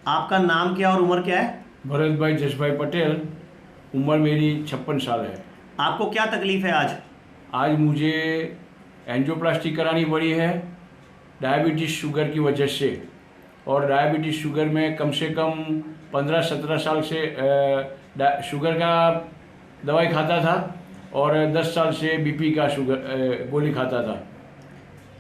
आपका नाम क्या और उम्र क्या है? भरत भाई जसभाई पटेल। उम्र मेरी 56 साल है। आपको क्या तकलीफ है आज? आज मुझे एंजियोप्लास्टी करानी पड़ी है डायबिटीज़ शुगर की वजह से। और डायबिटीज़ शुगर में कम से कम 15-17 साल से शुगर का दवाई खाता था और 10 साल से बीपी का शुगर गोली खाता था।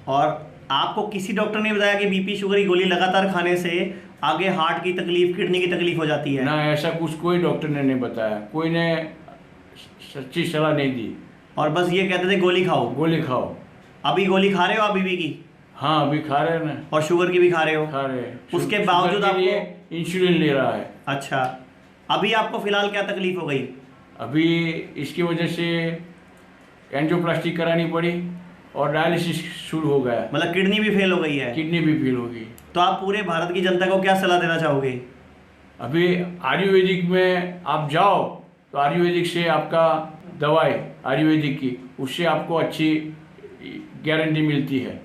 और आपको किसी डॉक्टर ने बताया कि बीपी शुगर की गोली लगातार खाने से आगे हार्ट की तकलीफ, किडनी की तकलीफ हो जाती है? ना, ऐसा कुछ कोई डॉक्टर ने नहीं बताया, कोई ने सच्ची सलाह नहीं दी। और बस ये कहते थे गोली खाओ। गोली खाओ। अभी गोली खा रहे हो आप बीपी की? हाँ, अभी खा रहे हैं ना। और शुगर की भी खा रहे हो? खा रहे हैं। उसके शुगर बावजूद के लिए आपको इंसुलिन ले रहा है। अच्छा, अभी आपको फिलहाल क्या तकलीफ हो गई? अभी इसकी वजह से एंजियोप्लास्टी करानी पड़ी और डायलिसिस शुरू हो गया। मतलब किडनी भी फेल हो गई है? किडनी भी फेल हो गई। तो आप पूरे भारत की जनता को क्या सलाह देना चाहोगे? अभी आयुर्वेदिक में आप जाओ तो आयुर्वेदिक से आपका दवाई आयुर्वेदिक की, उससे आपको अच्छी गारंटी मिलती है।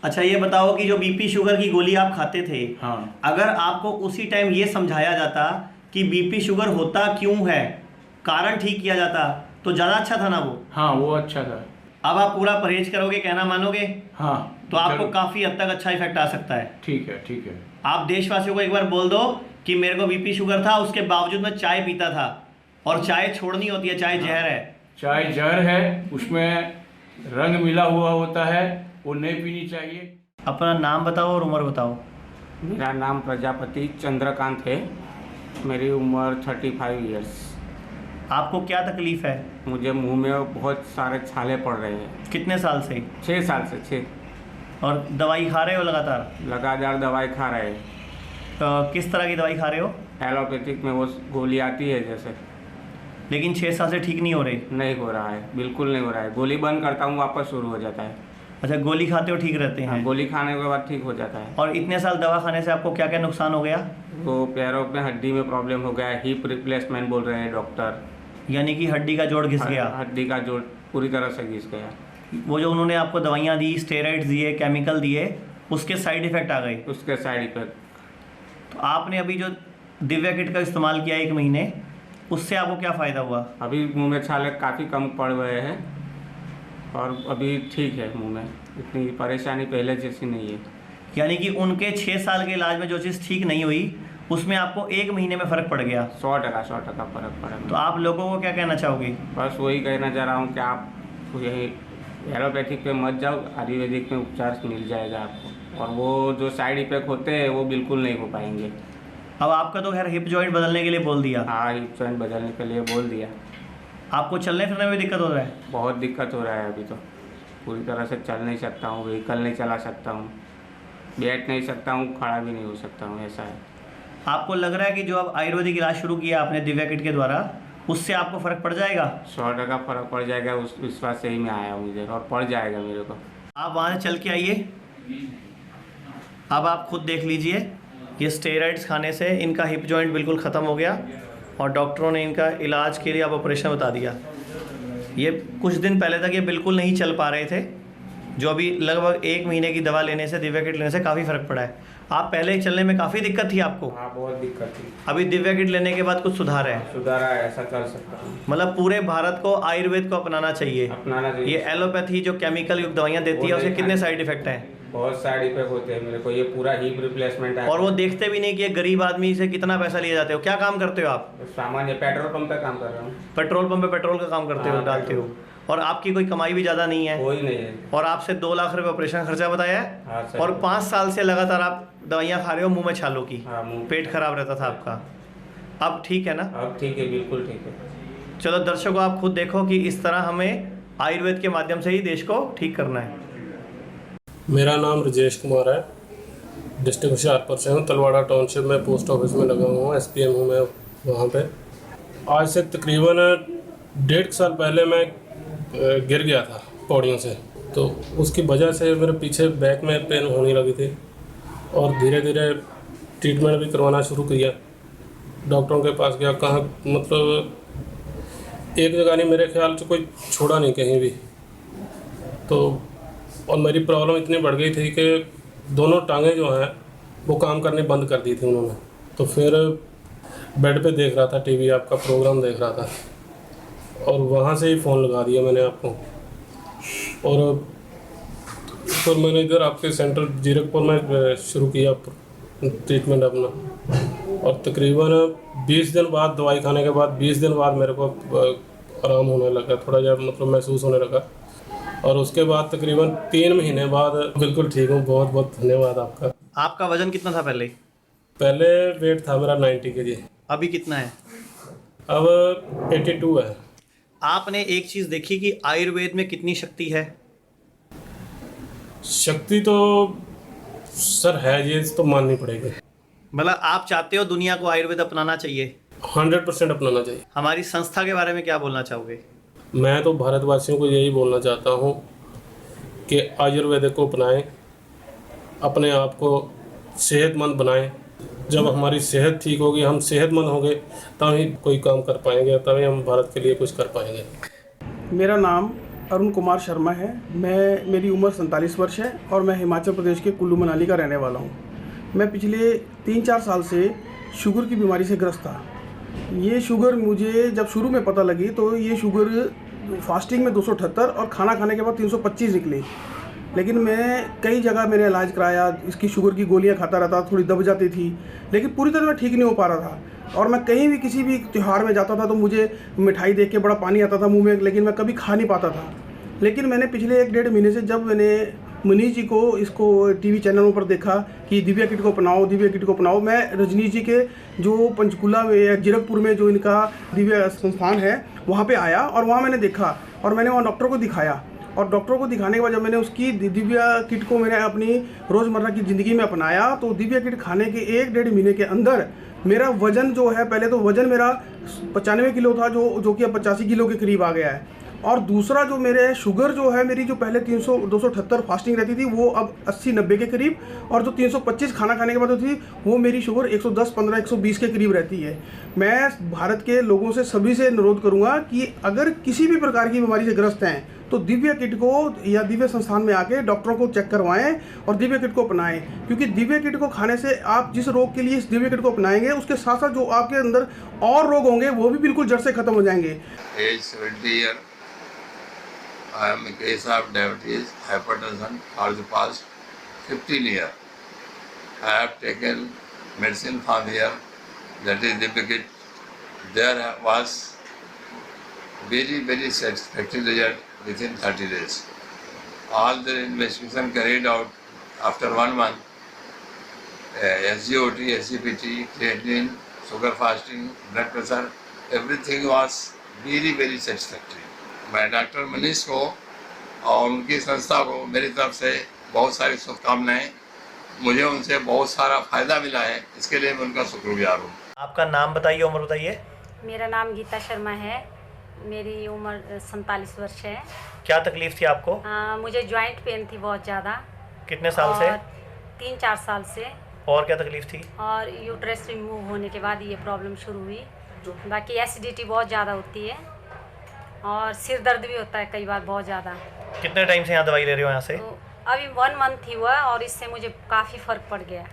अच्छा, ये बताओ कि जो बीपी शुगर की गोली आप खाते थे, हाँ, अगर आपको उसी टाइम ये समझाया जाता कि बीपी शुगर होता क्यों है, कारण ठीक किया जाता, तो ज़्यादा अच्छा था ना वो? हाँ, वो अच्छा था। अब आप पूरा परहेज करोगे, कहना मानोगे? हाँ, तो आपको चलो, काफ़ी हद तक अच्छा इफेक्ट आ सकता है। ठीक है, ठीक है। आप देशवासियों को एक बार बोल दो कि मेरे को बीपी शुगर था, उसके बावजूद मैं चाय पीता था, और चाय छोड़नी होती है, चाय जहर है। चाय जहर है, उसमें रंग मिला हुआ होता है, वो नहीं पीनी चाहिए। अपना नाम बताओ और उम्र बताओ। मेरा नाम प्रजापति चंद्रकांत है। मेरी उम्र 35 इयर्स। आपको क्या तकलीफ है? मुझे मुंह में बहुत सारे छाले पड़ रहे हैं। कितने साल से? 6 साल से 6 और दवाई खा रहे हो लगातार? लगातार दवाई खा रहे हैं। तो किस तरह की दवाई खा रहे हो? एलोपैथिक में वो गोली आती है जैसे। लेकिन 6 साल से ठीक नहीं हो रही? नहीं हो रहा है, बिल्कुल नहीं हो रहा है। गोली बंद करता हूँ, वापस शुरू हो जाता है। अच्छा, गोली खाते हो ठीक रहते हाँ, हैं? गोली खाने के बाद ठीक हो जाता है। और इतने साल दवा खाने से आपको क्या क्या नुकसान हो गया? वो पैरों में हड्डी में प्रॉब्लम हो गया, हिप रिप्लेसमेंट बोल रहे हैं डॉक्टर। यानी कि हड्डी का जोड़ घिस गया? हड्डी का जोड़ पूरी तरह से घिस गया। वो जो उन्होंने आपको दवाइयाँ दी, स्टेरॉइड्स दिए, केमिकल दिए, उसके साइड इफ़ेक्ट आ गए? उसके साइड इफेक्ट। तो आपने अभी जो दिव्या किट का इस्तेमाल किया 1 महीने, उससे आपको क्या फ़ायदा हुआ? अभी मुंह में छाले काफ़ी कम पड़ गए हैं और अभी ठीक है। मुंह में इतनी परेशानी पहले जैसी नहीं है। यानी कि उनके 6 साल के इलाज में जो चीज़ ठीक नहीं हुई, उसमें आपको 1 महीने में फ़र्क पड़ गया? 100% फ़र्क पड़ा। तो आप लोगों को क्या कहना चाहोगे? बस वही कहना चाह रहा हूँ कि आप यही एलोपैथिक पे मत जाओ, आयुर्वेदिक में उपचार मिल जाएगा आपको। और वो जो साइड इफेक्ट होते हैं वो बिल्कुल नहीं हो पाएंगे। अब आपका तो खैर हिप जॉइंट बदलने के लिए बोल दिया, हाँ, हिप जॉइंट बदलने के लिए बोल दिया। आपको चलने फिरने में दिक्कत हो रहा है? बहुत दिक्कत हो रहा है अभी तो। पूरी तरह से चल नहीं सकता हूँ, व्हीकल नहीं चला सकता हूँ, बैठ नहीं सकता हूँ, खड़ा भी नहीं हो सकता हूँ, ऐसा है। आपको लग रहा है कि जो अब आयुर्वेदिक इलाज शुरू किया आपने दिव्या किट के द्वारा, उससे आपको फ़र्क पड़ जाएगा? 100% फ़र्क पड़ जाएगा, उस विश्वास से ही मैं आया हूँ इधर, और पड़ जाएगा मेरे को। आप वहाँ से चल के आइए। अब आप खुद देख लीजिए, ये स्टेरॉइड्स खाने से इनका हिप जॉइंट बिल्कुल ख़त्म हो गया और डॉक्टरों ने इनका इलाज के लिए अब ऑपरेशन बता दिया। ये कुछ दिन पहले तक ये बिल्कुल नहीं चल पा रहे थे, जो अभी लगभग 1 महीने की दवा लेने से, दिव्या किट लेने से काफ़ी फ़र्क पड़ा है। आप पहले ही चलने में काफ़ी दिक्कत थी आपको? हाँ, बहुत दिक्कत थी। अभी दिव्या किट लेने के बाद कुछ सुधार है? सुधारा है, ऐसा कर सकता हूँ। मतलब पूरे भारत को आयुर्वेद को अपनाना चाहिए। अपनाना चाहिए। ये एलोपैथी जो केमिकल युक्त दवाइयाँ देती है, उसके कितने साइड इफेक्ट हैं? बहुत साइड इफेक्ट होते हैं मेरे को। ये पूरा हिप रिप्लेसमेंट है। और वो देखते भी नहीं कि एक गरीब आदमी से कितना पैसा लिए जाते हो। क्या काम करते हो आप? सामान्य पेट्रोल पंप पे काम कर रहा हूँ। पेट्रोल पंप पे पेट्रोल का काम करते हो, हाँ, डालते हो। और आपकी कोई कमाई भी ज़्यादा नहीं है, कोई नहीं है। और आपसे 2 लाख रुपए ऑपरेशन खर्चा बताया है। हाँ सर। और 5 साल से लगातार आप दवाइयाँ खा रहे हो मुंह में छालों की। हाँ, मुंह। पेट खराब रहता था आपका, अब ठीक है ना? अब ठीक है, बिल्कुल ठीक है। चलो दर्शकों, आप खुद देखो कि इस तरह हमें आयुर्वेद के माध्यम से ही देश को ठीक करना है। मेरा नाम राजेश कुमार है, डिस्ट्रिक्ट होशियारपुर से हूँ। तलवाड़ा टाउनशिप में पोस्ट ऑफिस में लगा हुआ हूँ, SPM हूँ मैं वहाँ पे। आज से तकरीबन 1.5 साल पहले मैं गिर गया था पौड़ियों से, तो उसकी वजह से मेरे पीछे बैक में पेन होने लगी थी और धीरे धीरे ट्रीटमेंट भी करवाना शुरू किया। डॉक्टरों के पास गया, कहाँ मतलब एक जगह नहीं, मेरे ख्याल से कोई छोड़ा नहीं कहीं भी। तो और मेरी प्रॉब्लम इतनी बढ़ गई थी कि दोनों टांगें जो हैं वो काम करने बंद कर दी थी उन्होंने। तो फिर बेड पे देख रहा था टीवी, आपका प्रोग्राम देख रहा था और वहाँ से ही फ़ोन लगा दिया मैंने आपको। और फिर मैंने इधर आपके सेंटर जीरकपुर में शुरू किया ट्रीटमेंट अपना, और तकरीबन 20 दिन बाद दवाई खाने के बाद 20 दिन बाद मेरे को आराम होने लगा, थोड़ा जब मतलब महसूस होने लगा। और उसके बाद तकरीबन 3 महीने बाद बिल्कुल ठीक हूँ। बहुत बहुत धन्यवाद आपका। आपका वजन कितना था पहले? पहले वेट था मेरा 90 kg, अभी कितना है? अब 82 है। आपने एक चीज़ देखी कि आयुर्वेद में कितनी शक्ति है? शक्ति तो सर है, ये तो माननी पड़ेगी। मतलब आप चाहते हो दुनिया को आयुर्वेद अपनाना चाहिए? 100% अपनाना चाहिए। हमारी संस्था के बारे में क्या बोलना चाहोगे? मैं तो भारतवासियों को यही बोलना चाहता हूँ कि आयुर्वेद को अपनाएं, अपने आप को सेहतमंद बनाएं। जब हमारी सेहत ठीक होगी, हम सेहतमंद होंगे, तभी कोई काम कर पाएंगे, तभी हम भारत के लिए कुछ कर पाएंगे। मेरा नाम अरुण कुमार शर्मा है। मेरी उम्र 47 वर्ष है और मैं हिमाचल प्रदेश के कुल्लू मनाली का रहने वाला हूँ। मैं पिछले 3-4 साल से शुगर की बीमारी से ग्रस्त था। ये शुगर मुझे जब शुरू में पता लगी तो ये शुगर फास्टिंग में 278 और खाना खाने के बाद 325 निकली। लेकिन मैं कई जगह मैंने इलाज कराया, इसकी शुगर की गोलियां खाता रहता, थोड़ी दब जाती थी, लेकिन पूरी तरह मैं ठीक नहीं हो पा रहा था। और मैं कहीं भी किसी भी त्यौहार में जाता था तो मुझे मिठाई देख के बड़ा पानी आता था मुंह में, लेकिन मैं कभी खा नहीं पाता था। लेकिन मैंने पिछले 1-1.5 महीने से जब मैंने मनीष जी को इसको टीवी चैनलों पर देखा कि दिव्या किट को अपनाओ, दिव्या किट को अपनाओ, मैं रजनीश जी के जो पंचकुला में या जीरकपुर में जो इनका दिव्या संस्थान है वहाँ पे आया और वहाँ मैंने देखा और मैंने वहाँ डॉक्टर को दिखाया। और डॉक्टर को दिखाने के बाद जब मैंने उसकी दिव्या किट को मैंने अपनी रोज़मर्रा की ज़िंदगी में अपनाया तो दिव्या किट खाने के 1-1.5 महीने के अंदर मेरा वज़न जो है, पहले तो वज़न मेरा 95 किलो था जो कि अब 85 किलो के करीब आ गया है। और दूसरा जो मेरे शुगर जो है, मेरी जो पहले 278 फास्टिंग रहती थी वो अब 80-90 के करीब, और जो 325 खाना खाने के बाद होती थी वो मेरी शुगर 110, 15, 120 के करीब रहती है। मैं भारत के लोगों से सभी से अनुरोध करूंगा कि अगर किसी भी प्रकार की बीमारी से ग्रस्त हैं तो दिव्या किट को या दिव्य संस्थान में आके डॉक्टरों को चेक करवाएं और दिव्या किट को अपनाएं, क्योंकि दिव्या किट को खाने से आप जिस रोग के लिए इस दिव्या किट को अपनाएंगे उसके साथ साथ जो आपके अंदर और रोग होंगे वो भी बिल्कुल जड़ से खत्म हो जाएंगे। Age 70 years. I am in case of diabetes, hypertension for the past 15 years. I have taken medicine from here, that is Dipikit. There was very satisfactory result within 30 days. All the investigation carried out after 1 month, SGOT, SGPT, creatinine, sugar fasting, blood pressure, everything was very satisfactory. मैं doctor Manish को और उनकी संस्था को मेरी तरफ से बहुत सारी शुभकामनाएं। मुझे उनसे बहुत सारा फ़ायदा मिला है, इसके लिए मैं उनका शुक्रगुजार हूँ। आपका नाम बताइए, उम्र बताइए। मेरा नाम गीता शर्मा है। मेरी उम्र 47 वर्ष है। क्या तकलीफ़ थी आपको? मुझे जॉइंट पेन थी बहुत ज़्यादा। कितने साल से? 3-4 साल से। और क्या तकलीफ़ थी? और यूट्रस रिमूव होने के बाद ये प्रॉब्लम शुरू हुई। बाकी एसिडिटी बहुत ज़्यादा होती है और सिर दर्द भी होता है कई बार बहुत ज़्यादा। कितने टाइम से यहाँ दवाई ले रहे हो यहाँ से? तो अभी 1 मंथ ही हुआ और इससे मुझे काफ़ी फ़र्क पड़ गया।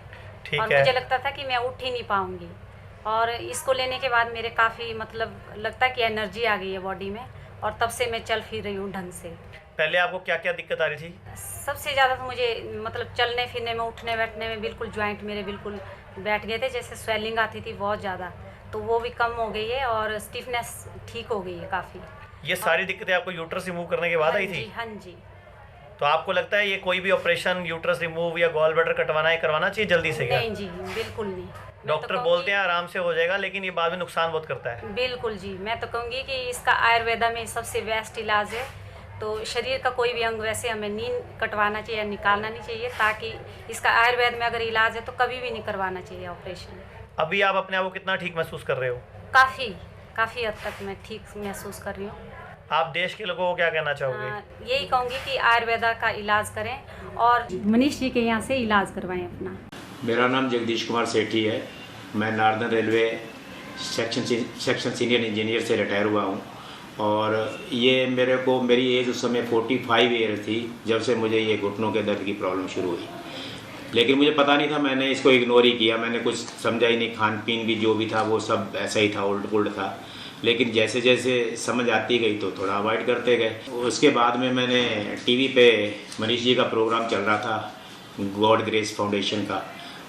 ठीक और है। मुझे लगता था कि मैं उठ ही नहीं पाऊँगी, और इसको लेने के बाद मेरे काफ़ी मतलब लगता है कि एनर्जी आ गई है बॉडी में, और तब से मैं चल फिर रही हूँ ढंग से। पहले आपको क्या क्या दिक्कत आ रही थी? सबसे ज़्यादा तो मुझे मतलब चलने फिरने में, उठने बैठने में बिल्कुल जॉइंट मेरे बिल्कुल बैठ गए थे, जैसे स्वेलिंग आती थी बहुत ज़्यादा, तो वो भी कम हो गई है और स्टिफनेस ठीक हो गई है काफ़ी। ये सारी दिक्कतें आपको यूट्रस रिमूव करने के बाद आई थी? हाँ जी। तो आपको लगता है ये कोई भी ऑपरेशन यूट्रस रिमूव या गॉल ब्लैडर कटवाना है, करवाना चाहिए जल्दी से? क्या? नहीं जी, बिल्कुल नहीं। डॉक्टर बोलते हैं आराम से हो जाएगा, लेकिन ये बाद में नुकसान बहुत करता है। बिल्कुल जी, मैं तो कहूँगी कि इसका आयुर्वेदा में सबसे बेस्ट इलाज है। तो शरीर का कोई भी अंग वैसे हमें नहीं कटवाना चाहिए या निकालना नहीं चाहिए, ताकि इसका आयुर्वेद में अगर इलाज है तो कभी भी नहीं करवाना चाहिए ऑपरेशन। अभी आप अपने आप को कितना ठीक महसूस कर रहे हो? काफ़ी हद तक मैं ठीक महसूस कर रही हूँ। आप देश के लोगों को क्या कहना चाहोगे? यही कहूँगी कि आयुर्वेदा का इलाज करें और मनीष जी के यहाँ से इलाज करवाएं अपना। मेरा नाम जगदीश कुमार सेठी है। मैं northern railway section senior engineer से रिटायर हुआ हूँ, और ये मेरी एज उस समय 45 ईयर थी जब से मुझे ये घुटनों के दर्द की प्रॉब्लम शुरू हुई। लेकिन मुझे पता नहीं था, मैंने इसको इग्नोर ही किया, मैंने कुछ समझा ही नहीं। खान पीन भी जो भी था वो सब ऐसा ही था, उल्ट पुल्ट था। लेकिन जैसे जैसे समझ आती गई तो थोड़ा अवॉइड करते गए। उसके बाद में मैंने टीवी पे मनीष जी का प्रोग्राम चल रहा था, गॉड ग्रेस फाउंडेशन का,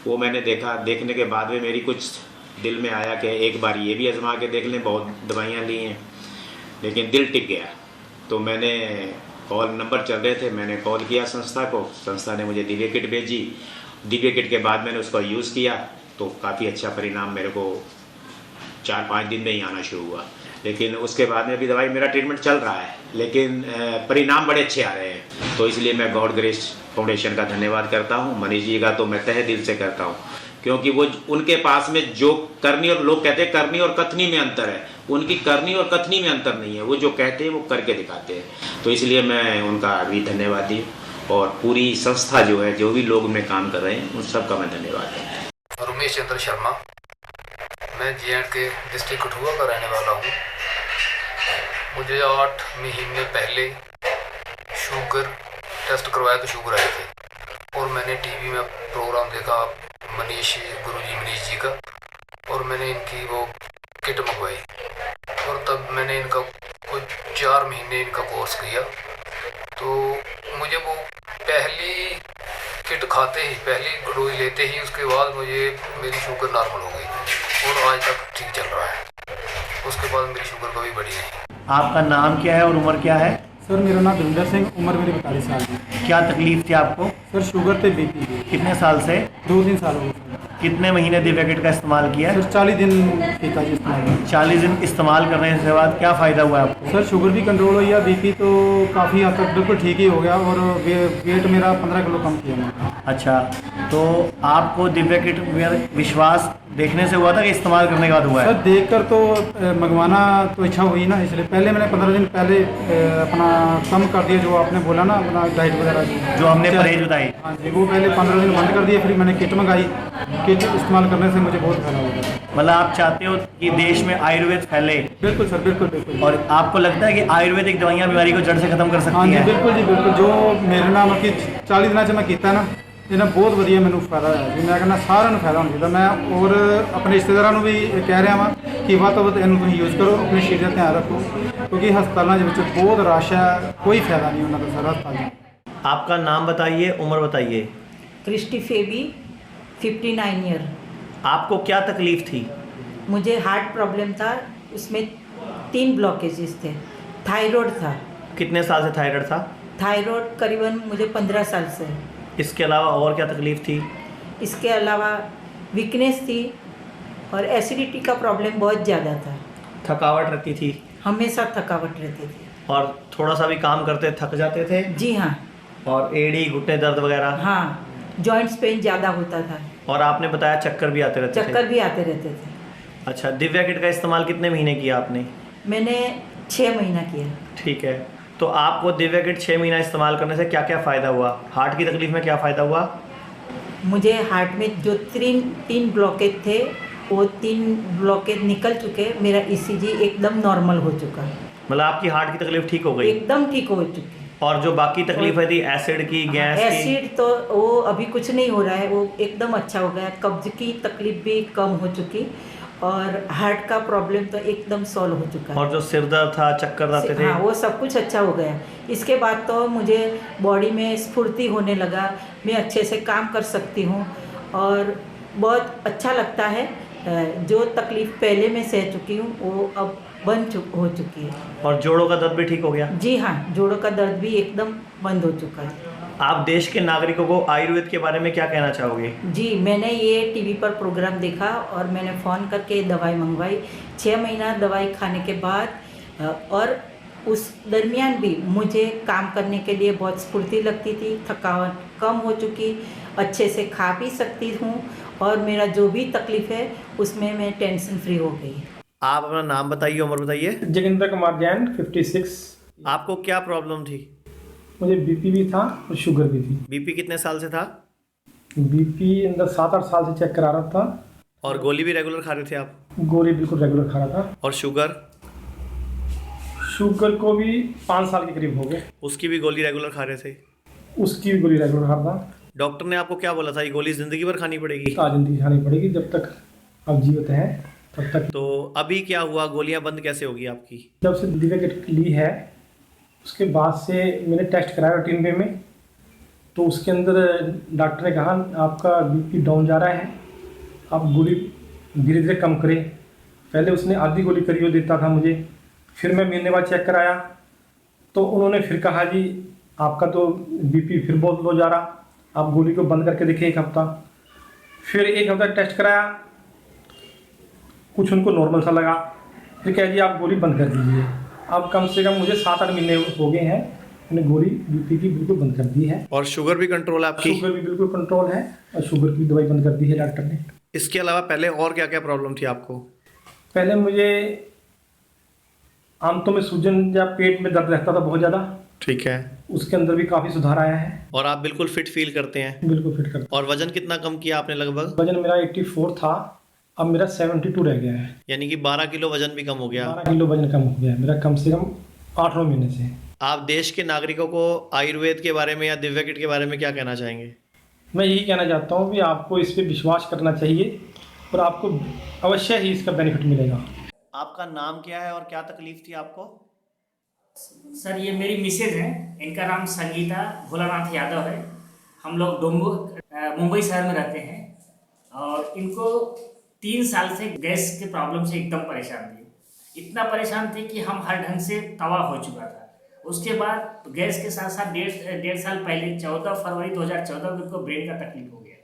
वो मैंने देखा। देखने के बाद में मेरी कुछ दिल में आया कि एक बार ये भी आजमा के देख लें। बहुत दवाइयाँ ली हैं लेकिन दिल टिक गया। तो मैंने कॉल नंबर चल रहे थे, मैंने कॉल किया संस्था को, संस्था ने मुझे दिव्य किट भेजी। दिव्य किट के बाद मैंने उसका यूज़ किया तो काफ़ी अच्छा परिणाम मेरे को 4-5 दिन में ही आना शुरू हुआ। लेकिन उसके बाद में भी दवाई, मेरा ट्रीटमेंट चल रहा है लेकिन परिणाम बड़े अच्छे आ रहे हैं। तो इसलिए मैं गॉड ग्रेस फाउंडेशन का धन्यवाद करता हूँ। मनीष जी का तो मैं तहे दिल से करता हूँ, क्योंकि वो उनके पास में जो करनी, और लोग कहते हैं करनी और कथनी में अंतर है, उनकी करनी और कथनी में अंतर नहीं है। वो जो कहते हैं वो करके दिखाते हैं। तो इसलिए मैं उनका भी धन्यवादी हूँ और पूरी संस्था जो है, जो भी लोग उनमें काम कर रहे हैं, उन सब का मैं धन्यवाद करता हूँ। रमेश चंद्र शर्मा, मैं J&K डिस्ट्रिक्ट कठुआ का रहने वाला हूँ। मुझे 8 महीने पहले शुगर टेस्ट करवाया तो शुगर आए थे, और मैंने टीवी में प्रोग्राम देखा गुरुजी मनीष जी का, और मैंने इनकी वो किट मंगवाई, और तब मैंने इनका कुछ 4 महीने इनका कोर्स किया। तो मुझे वो पहली किट खाते ही, पहली डोज लेते ही, उसके बाद मुझे मेरी शुगर नॉर्मल हो गई और आज तक ठीक चल रहा है। उसके बाद मेरी शुगर कभी बढ़ी नहीं। आपका नाम क्या है और उम्र क्या है? सर मेरा नाम दविंदर सिंह, उम्र मेरी 42 साल की। क्या तकलीफ थी आपको? सर शुगर थे, बीपी थी। कितने साल से? 2-3 साल हो गए। कितने महीने दिव्य किट का इस्तेमाल किया? सर 40 दिन पीता जी इस्तेमाल। 40 दिन इस्तेमाल करने के बाद क्या फ़ायदा हुआ आपको? सर शुगर भी कंट्रोल हो गया, बीपी तो काफ़ी हद तक बिल्कुल ठीक ही हो गया, और वेट मेरा 15 किलो कम किया मैंने। अच्छा, तो आपको दिव्य किट में विश्वास देखने से हुआ था कि इस्तेमाल करने के बाद हुआ है? सर देखकर तो मंगवाना तो इच्छा हुई ना, इसलिए पहले मैंने 15 दिन पहले अपना कम कर दिया, जो आपने बोला ना, अपना डाइट वगैरह जो हमने परहेज बताई। हाँ जी, वो पहले 15 दिन बंद कर दिया, फिर मैंने किट मंगाई। किट इस्तेमाल करने से मुझे बहुत फायदा होगा। मतलब आप चाहते हो कि देश में आयुर्वेद फैले? बिल्कुल सर, बिल्कुल बिल्कुल। और आपको लगता है कि आयुर्वेदिक दवाइयाँ बीमारी को जड़ से खत्म कर हाँ सकती जी हैं? बिल्कुल जी बिल्कुल। जो मेरे नाम की 40 ਦਿਨਾਂ 'ਚ मैं ਕੀਤਾ ਨਾ, ਇਹਨਾਂ ਬਹੁਤ ਵਧੀਆ ਮੈਨੂੰ ਫਾਇਦਾ ਹੋਇਆ ਜੀ। ਮੈਂ ਕਹਿੰਦਾ ਸਾਰਿਆਂ ਨੂੰ ਫਾਇਦਾ ਹੋਣਾ ਚਾਹੀਦਾ। ਮੈਂ ਔਰ ਆਪਣੇ ਰਿਸ਼ਤੇਦਾਰਾਂ ਨੂੰ ਵੀ ਕਹਿ ਰਿਹਾ ਵਾਂ ਕਿ ਵੱਧ ਤੋਂ ਵੱਧ ਇਹਨੂੰ ਤੁਸੀਂ ਯੂਜ਼ ਕਰੋ, ਆਪਣੇ ਸਰੀਰ ਦਾ ਧਿਆਨ ਰੱਖੋ, ਕਿਉਂਕਿ ਹਸਪਤਾਲਾਂ ਦੇ ਵਿੱਚ ਬਹੁਤ ਰਸ਼ ਹੈ, ਕੋਈ ਫਾਇਦਾ ਨਹੀਂ ਉਹਨਾਂ ਦਾ ਸਰ ਹਸਪਤਾਲ 'ਚ। आपका नाम बताइए, उम्र बताइए। Christie फेबी, 59 year. आपको क्या तकलीफ थी? मुझे हार्ट प्रॉब्लम था, उसमें 3 ब्लॉकेजेस थे। थायराइड था। कितने साल से थायराइड था? थायराइड करीबन मुझे 15 साल से। इसके अलावा और क्या तकलीफ थी? इसके अलावा वीकनेस थी और एसिडिटी का प्रॉब्लम बहुत ज़्यादा था। थकावट रहती थी? हमेशा थकावट रहती थी। और थोड़ा सा भी काम करते थक जाते थे? जी हाँ। और एड़ी घुटने दर्द वगैरह? हाँ, जॉइंट्स पेन ज़्यादा होता था। और आपने बताया चक्कर भी आते रहते थे? चक्कर भी आते रहते थे। अच्छा, दिव्या किट का इस्तेमाल कितने महीने किया आपने? मैंने 6 महीना किया। ठीक है, तो आपको दिव्या किट 6 महीना इस्तेमाल करने से क्या क्या फ़ायदा हुआ? हार्ट की तकलीफ में क्या फ़ायदा हुआ? मुझे हार्ट में जो 3 ब्लॉकेज थे, वो 3 ब्लॉकेज निकल चुके। मेरा ECG एकदम नॉर्मल हो चुका। मतलब आपकी हार्ट की तकलीफ ठीक हो गई? एकदम ठीक हो चुकी। और जो बाकी तकलीफें थी, एसिड की, गैस की? एसिड तो वो अभी कुछ नहीं हो रहा है, वो एकदम अच्छा हो गया। कब्ज की तकलीफ भी कम हो चुकी, और हार्ट का प्रॉब्लम तो एकदम सॉल्व हो चुका है। और जो सिर दर्द था, चक्कर आते थे? हाँ, वो सब कुछ अच्छा हो गया। इसके बाद तो मुझे बॉडी में स्फूर्ति होने लगा, मैं अच्छे से काम कर सकती हूँ और बहुत अच्छा लगता है। जो तकलीफ़ पहले मैं सह चुकी हूँ वो अब हो चुकी है। और जोड़ों का दर्द भी ठीक हो गया? जी हाँ, जोड़ों का दर्द भी एकदम बंद हो चुका है। आप देश के नागरिकों को आयुर्वेद के बारे में क्या कहना चाहोगे? जी, मैंने ये टीवी पर प्रोग्राम देखा और मैंने फ़ोन करके दवाई मंगवाई। 6 महीना दवाई खाने के बाद और उस दरमियान भी मुझे काम करने के लिए बहुत स्फूर्ति लगती थी, थकावट कम हो चुकी, अच्छे से खा पी सकती हूँ, और मेरा जो भी तकलीफ़ है उसमें मैं टेंशन फ्री हो गई। आप अपना नाम बताइए, उम्र बताइए। जोगिंदर कुमार जैन, 56। आपको क्या प्रॉब्लम थी? मुझे बीपी भी था और शुगर भी थी। बीपी कितने साल से था? बीपी अंदर 7-8 साल से चेक करा रहा था। और गोली भी रेगुलर खा रहे थे आप? गोली बिल्कुल रेगुलर खा रहा था। और शुगर? शुगर को भी 5 साल के करीब हो गए। उसकी भी गोली रेगुलर खा रहे थे? उसकी भी गोली रेगुलर खा रहा था। डॉक्टर ने आपको क्या बोला था, ये गोली ज़िंदगी भर खानी पड़ेगी? जिंदगी खानी पड़ेगी जब तक आप जीवित हैं तब तक। तो अभी क्या हुआ, गोलियां बंद कैसे होगी आपकी? जब से दिव्या किट ली है उसके बाद से मैंने टेस्ट कराया रूटीन वे में, तो उसके अंदर डॉक्टर ने कहा आपका बीपी डाउन जा रहा है, आप गोली धीरे धीरे कम करें। पहले उसने आधी गोली करियो देता था मुझे, फिर मैं महीने बाद चेक कराया तो उन्होंने फिर कहा जी आपका तो बीपी फिर बहुत लो जा रहा, आप गोली को बंद करके देखिए 1 हफ्ता। फिर 1 हफ्ता टेस्ट कराया, कुछ उनको नॉर्मल सा लगा, फिर कह दिया आप गोली बंद कर दीजिए। अब कम से कम मुझे 7-8 महीने हो गए हैं, मैंने गोली बीपी की बिल्कुल बंद कर दी है। और शुगर भी कंट्रोल है आपकी? शुगर भी बिल्कुल कंट्रोल है और शुगर की दवाई बंद कर दी है डॉक्टर ने। इसके अलावा पहले और क्या क्या प्रॉब्लम थी आपको? पहले मुझे आंतों में सूजन या पेट में दर्द रहता था बहुत ज़्यादा। ठीक है। उसके अंदर भी काफ़ी सुधार आया है। और आप बिल्कुल फिट फील करते हैं? बिल्कुल फिट करता। और वजन कितना कम किया आपने लगभग? वजन मेरा 84 था, अब मेरा 72 रह गया है। यानी कि 12 किलो वजन भी कम हो गया? 12 किलो वजन कम हो गया मेरा, कम से कम 8-9 महीने से। आप देश के नागरिकों को आयुर्वेद के बारे में या दिव्या किट के बारे में क्या कहना चाहेंगे? मैं यही कहना चाहता हूँ कि आपको इस पर विश्वास करना चाहिए और आपको अवश्य ही इसका बेनिफिट मिलेगा। आपका नाम क्या है और क्या तकलीफ थी आपको? सर ये मेरी मिसेज है, इनका नाम संगीता भोलानाथ यादव है। हम लोग मुंबई शहर में रहते हैं और इनको 3 साल से गैस के प्रॉब्लम से एकदम परेशान थे। इतना परेशान थे कि हम हर ढंग से तबाह हो चुका था। उसके बाद गैस के साथ साथ डेढ़ साल पहले 14 फरवरी 2014 को इनको ब्रेन का तकलीफ हो गया,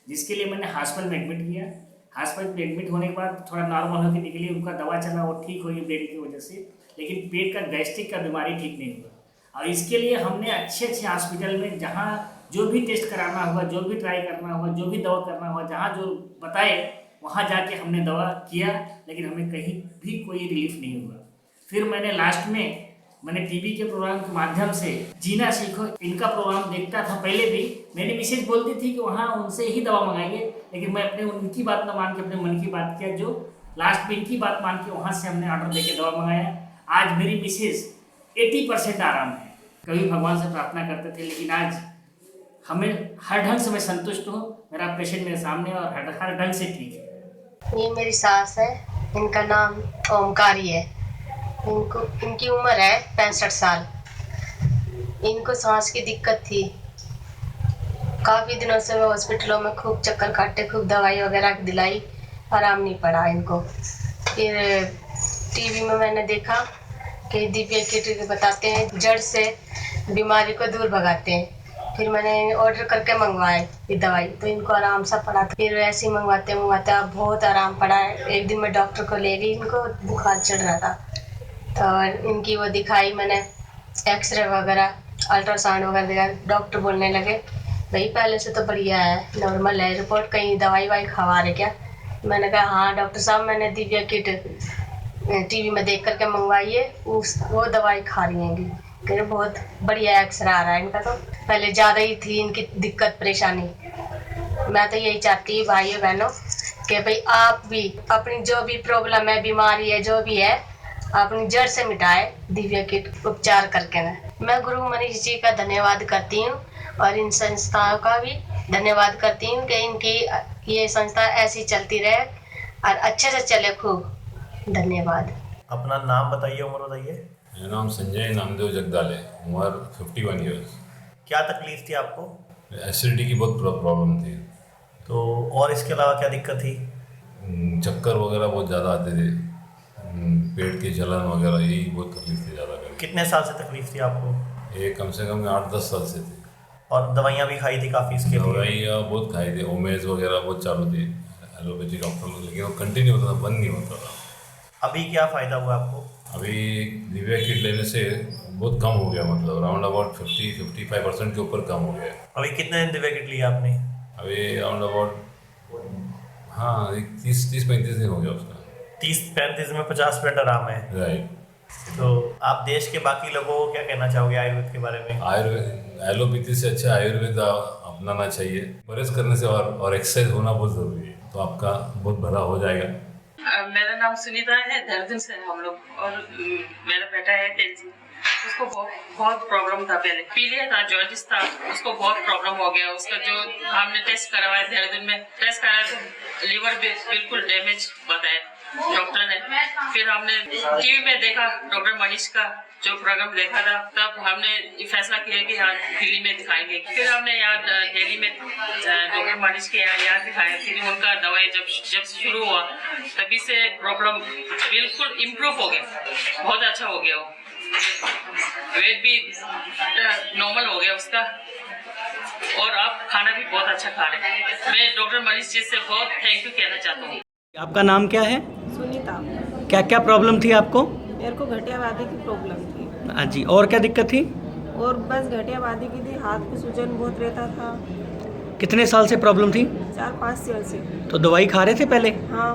जिसके लिए मैंने हॉस्पिटल में एडमिट किया। हॉस्पिटल में एडमिट होने के बाद थोड़ा नॉर्मल होकर निकली, उनका दवा चला, वो ठीक हुई ब्रेन की वजह से, लेकिन पेट का गैस्ट्रिक का बीमारी ठीक नहीं हुआ। और इसके लिए हमने अच्छे हॉस्पिटल में जहाँ जो भी टेस्ट कराना होगा, जो भी ट्राई करना होगा, जो भी दवा करना होगा, जहाँ जो बताए वहाँ जाके हमने दवा किया, लेकिन हमें कहीं भी कोई रिलीफ नहीं हुआ। फिर मैंने लास्ट में टीवी के प्रोग्राम के माध्यम से जीना सीखो इनका प्रोग्राम देखता था पहले भी। मेरी मिसेज बोलती थी कि वहाँ उनसे ही दवा मंगाइए, लेकिन मैं अपने उनकी बात ना मान के अपने मन की बात किया, जो लास्ट में इनकी बात मान के वहाँ से हमने ऑर्डर देके दवा मंगाया। आज मेरी मिसेज 80% आराम है। कभी भगवान से प्रार्थना करते थे, लेकिन आज हमें हर ढंग से मैं संतुष्ट हूँ। मेरा पेशेंट मेरे सामने और हर ढंग से ठीक है। ये मेरी सास है, इनका नाम ओमकारी है। इनकी उम्र है 65 साल। इनको सांस की दिक्कत थी, काफ़ी दिनों से मैं हॉस्पिटलों में खूब चक्कर काटे, खूब दवाई वगैरह दिलाई, आराम नहीं पड़ा इनको। फिर टीवी में मैंने देखा कि दिव्या किट बताते हैं जड़ से बीमारी को दूर भगाते हैं। फिर मैंने ऑर्डर करके मंगवाए ये दवाई, तो इनको आराम सा पड़ा। फिर ऐसे ही मंगवाते अब बहुत आराम पड़ा है। एक दिन मैं डॉक्टर को ले गई, इनको बुखार चढ़ रहा था, तो इनकी वो दिखाई मैंने, एक्सरे वगैरह, अल्ट्रासाउंड वगैरह दिखा। डॉक्टर बोलने लगे भाई पहले से तो बढ़िया है, नॉर्मल है रिपोर्ट, कहीं दवाई वाई खवा रहे क्या? मैंने कहा हाँ डॉक्टर साहब, मैंने दिव्या किट टीवी में देख करके मंगवाई है, वो दवाई खा रही हैंगी। कह बहुत बढ़िया एक्सरे आ रहा है इनका, तो पहले ज़्यादा ही थी इनकी दिक्कत परेशानी। मैं तो यही चाहती हूँ भाइयों बहनों कि भाई आप भी अपनी जो भी प्रॉब्लम है, बीमारी है, जो भी है, अपनी जड़ से मिटाए दिव्या किट उपचार करके। मैं गुरु मनीष जी का धन्यवाद करती हूँ और इन संस्थाओं का भी धन्यवाद करती हूँ कि इनकी ये संस्था ऐसी चलती रहे और अच्छे से चले खूब। धन्यवाद। अपना नाम बताइए, उम्र बताइए। मेरा नाम संजय नामदेव जगदाले, उम्र 51 ईयर्स। क्या तकलीफ थी आपको? एसिडिटी की बहुत प्रॉब्लम थी। तो और इसके अलावा क्या दिक्कत थी? चक्कर वगैरह बहुत ज़्यादा आते थे, पेट की जलन वगैरह, यही बहुत तकलीफ थी ज़्यादा। कितने साल से तकलीफ थी आपको? ये कम से कम 8-10 साल से थी। और दवाइयाँ भी खाई थी काफ़ी इसके लिए? दवाइयाँ बहुत खाई थी, ओमेज वगैरह बहुत चालू थी एलोपैथी डॉक्टर, लेकिन वो कंटिन्यू होता था, बंद नहीं होता था। अभी क्या फ़ायदा हुआ आपको? अभी दिव्या किट लेने से बहुत कम हो गया, मतलब राउंड अबाउट 50-55% के ऊपर कम हो गया। अभी कितने दिन दिव्या किट लिया आपने? अभी राउंड अबाउट 30-35 दिन हो गया उसका। 30-35 दिन में 50% आराम है। राइट। तो आप देश के बाकी लोगों को क्या कहना चाहोगे आयुर्वेद के बारे में? आयुर्वेद एलोपैथी से अच्छा आयुर्वेद अपनाना चाहिए। परहेज करने से और एक्सरसाइज होना बहुत ज़रूरी है, तो आपका बहुत भला हो जाएगा। मेरा नाम सुनीता है, देहरादून से हम लोग, और मेरा बेटा है तेजी। उसको बहुत प्रॉब्लम था, पहले पीलिया था, जॉन्डिस था, उसको बहुत प्रॉब्लम हो गया। उसका जो हमने टेस्ट करवाया, देहरादून में टेस्ट कराया तो लीवर बिल्कुल डैमेज बताया डॉक्टर ने। फिर हमने टीवी में देखा डॉक्टर मनीष का जो प्रोग्राम देखा था, तब हमने फैसला किया कि हाँ दिल्ली में दिखाएंगे। फिर हमने यहाँ दिल्ली में डॉक्टर मनीष के यहाँ दिखाया। फिर उनका दवाई जब शुरू हुआ तभी से प्रॉब्लम बिल्कुल इम्प्रूव हो गया, बहुत अच्छा हो गया। वो वेट भी नॉर्मल हो गया उसका, और आप खाना भी बहुत अच्छा खा रहे हैं। मैं डॉक्टर मनीष जी से बहुत थैंक यू कहना चाहता हूँ। आपका नाम क्या है? सुनीता। क्या क्या प्रॉब्लम थी आपको? मेरे को गठियावादी की प्रॉब्लम थी। हाँ जी, और क्या दिक्कत थी? और बस गठियावादी की थी, हाथ की सूजन बहुत रहता था। कितने साल से प्रॉब्लम थी? 4-5 साल से। तो दवाई खा रहे थे पहले? हाँ,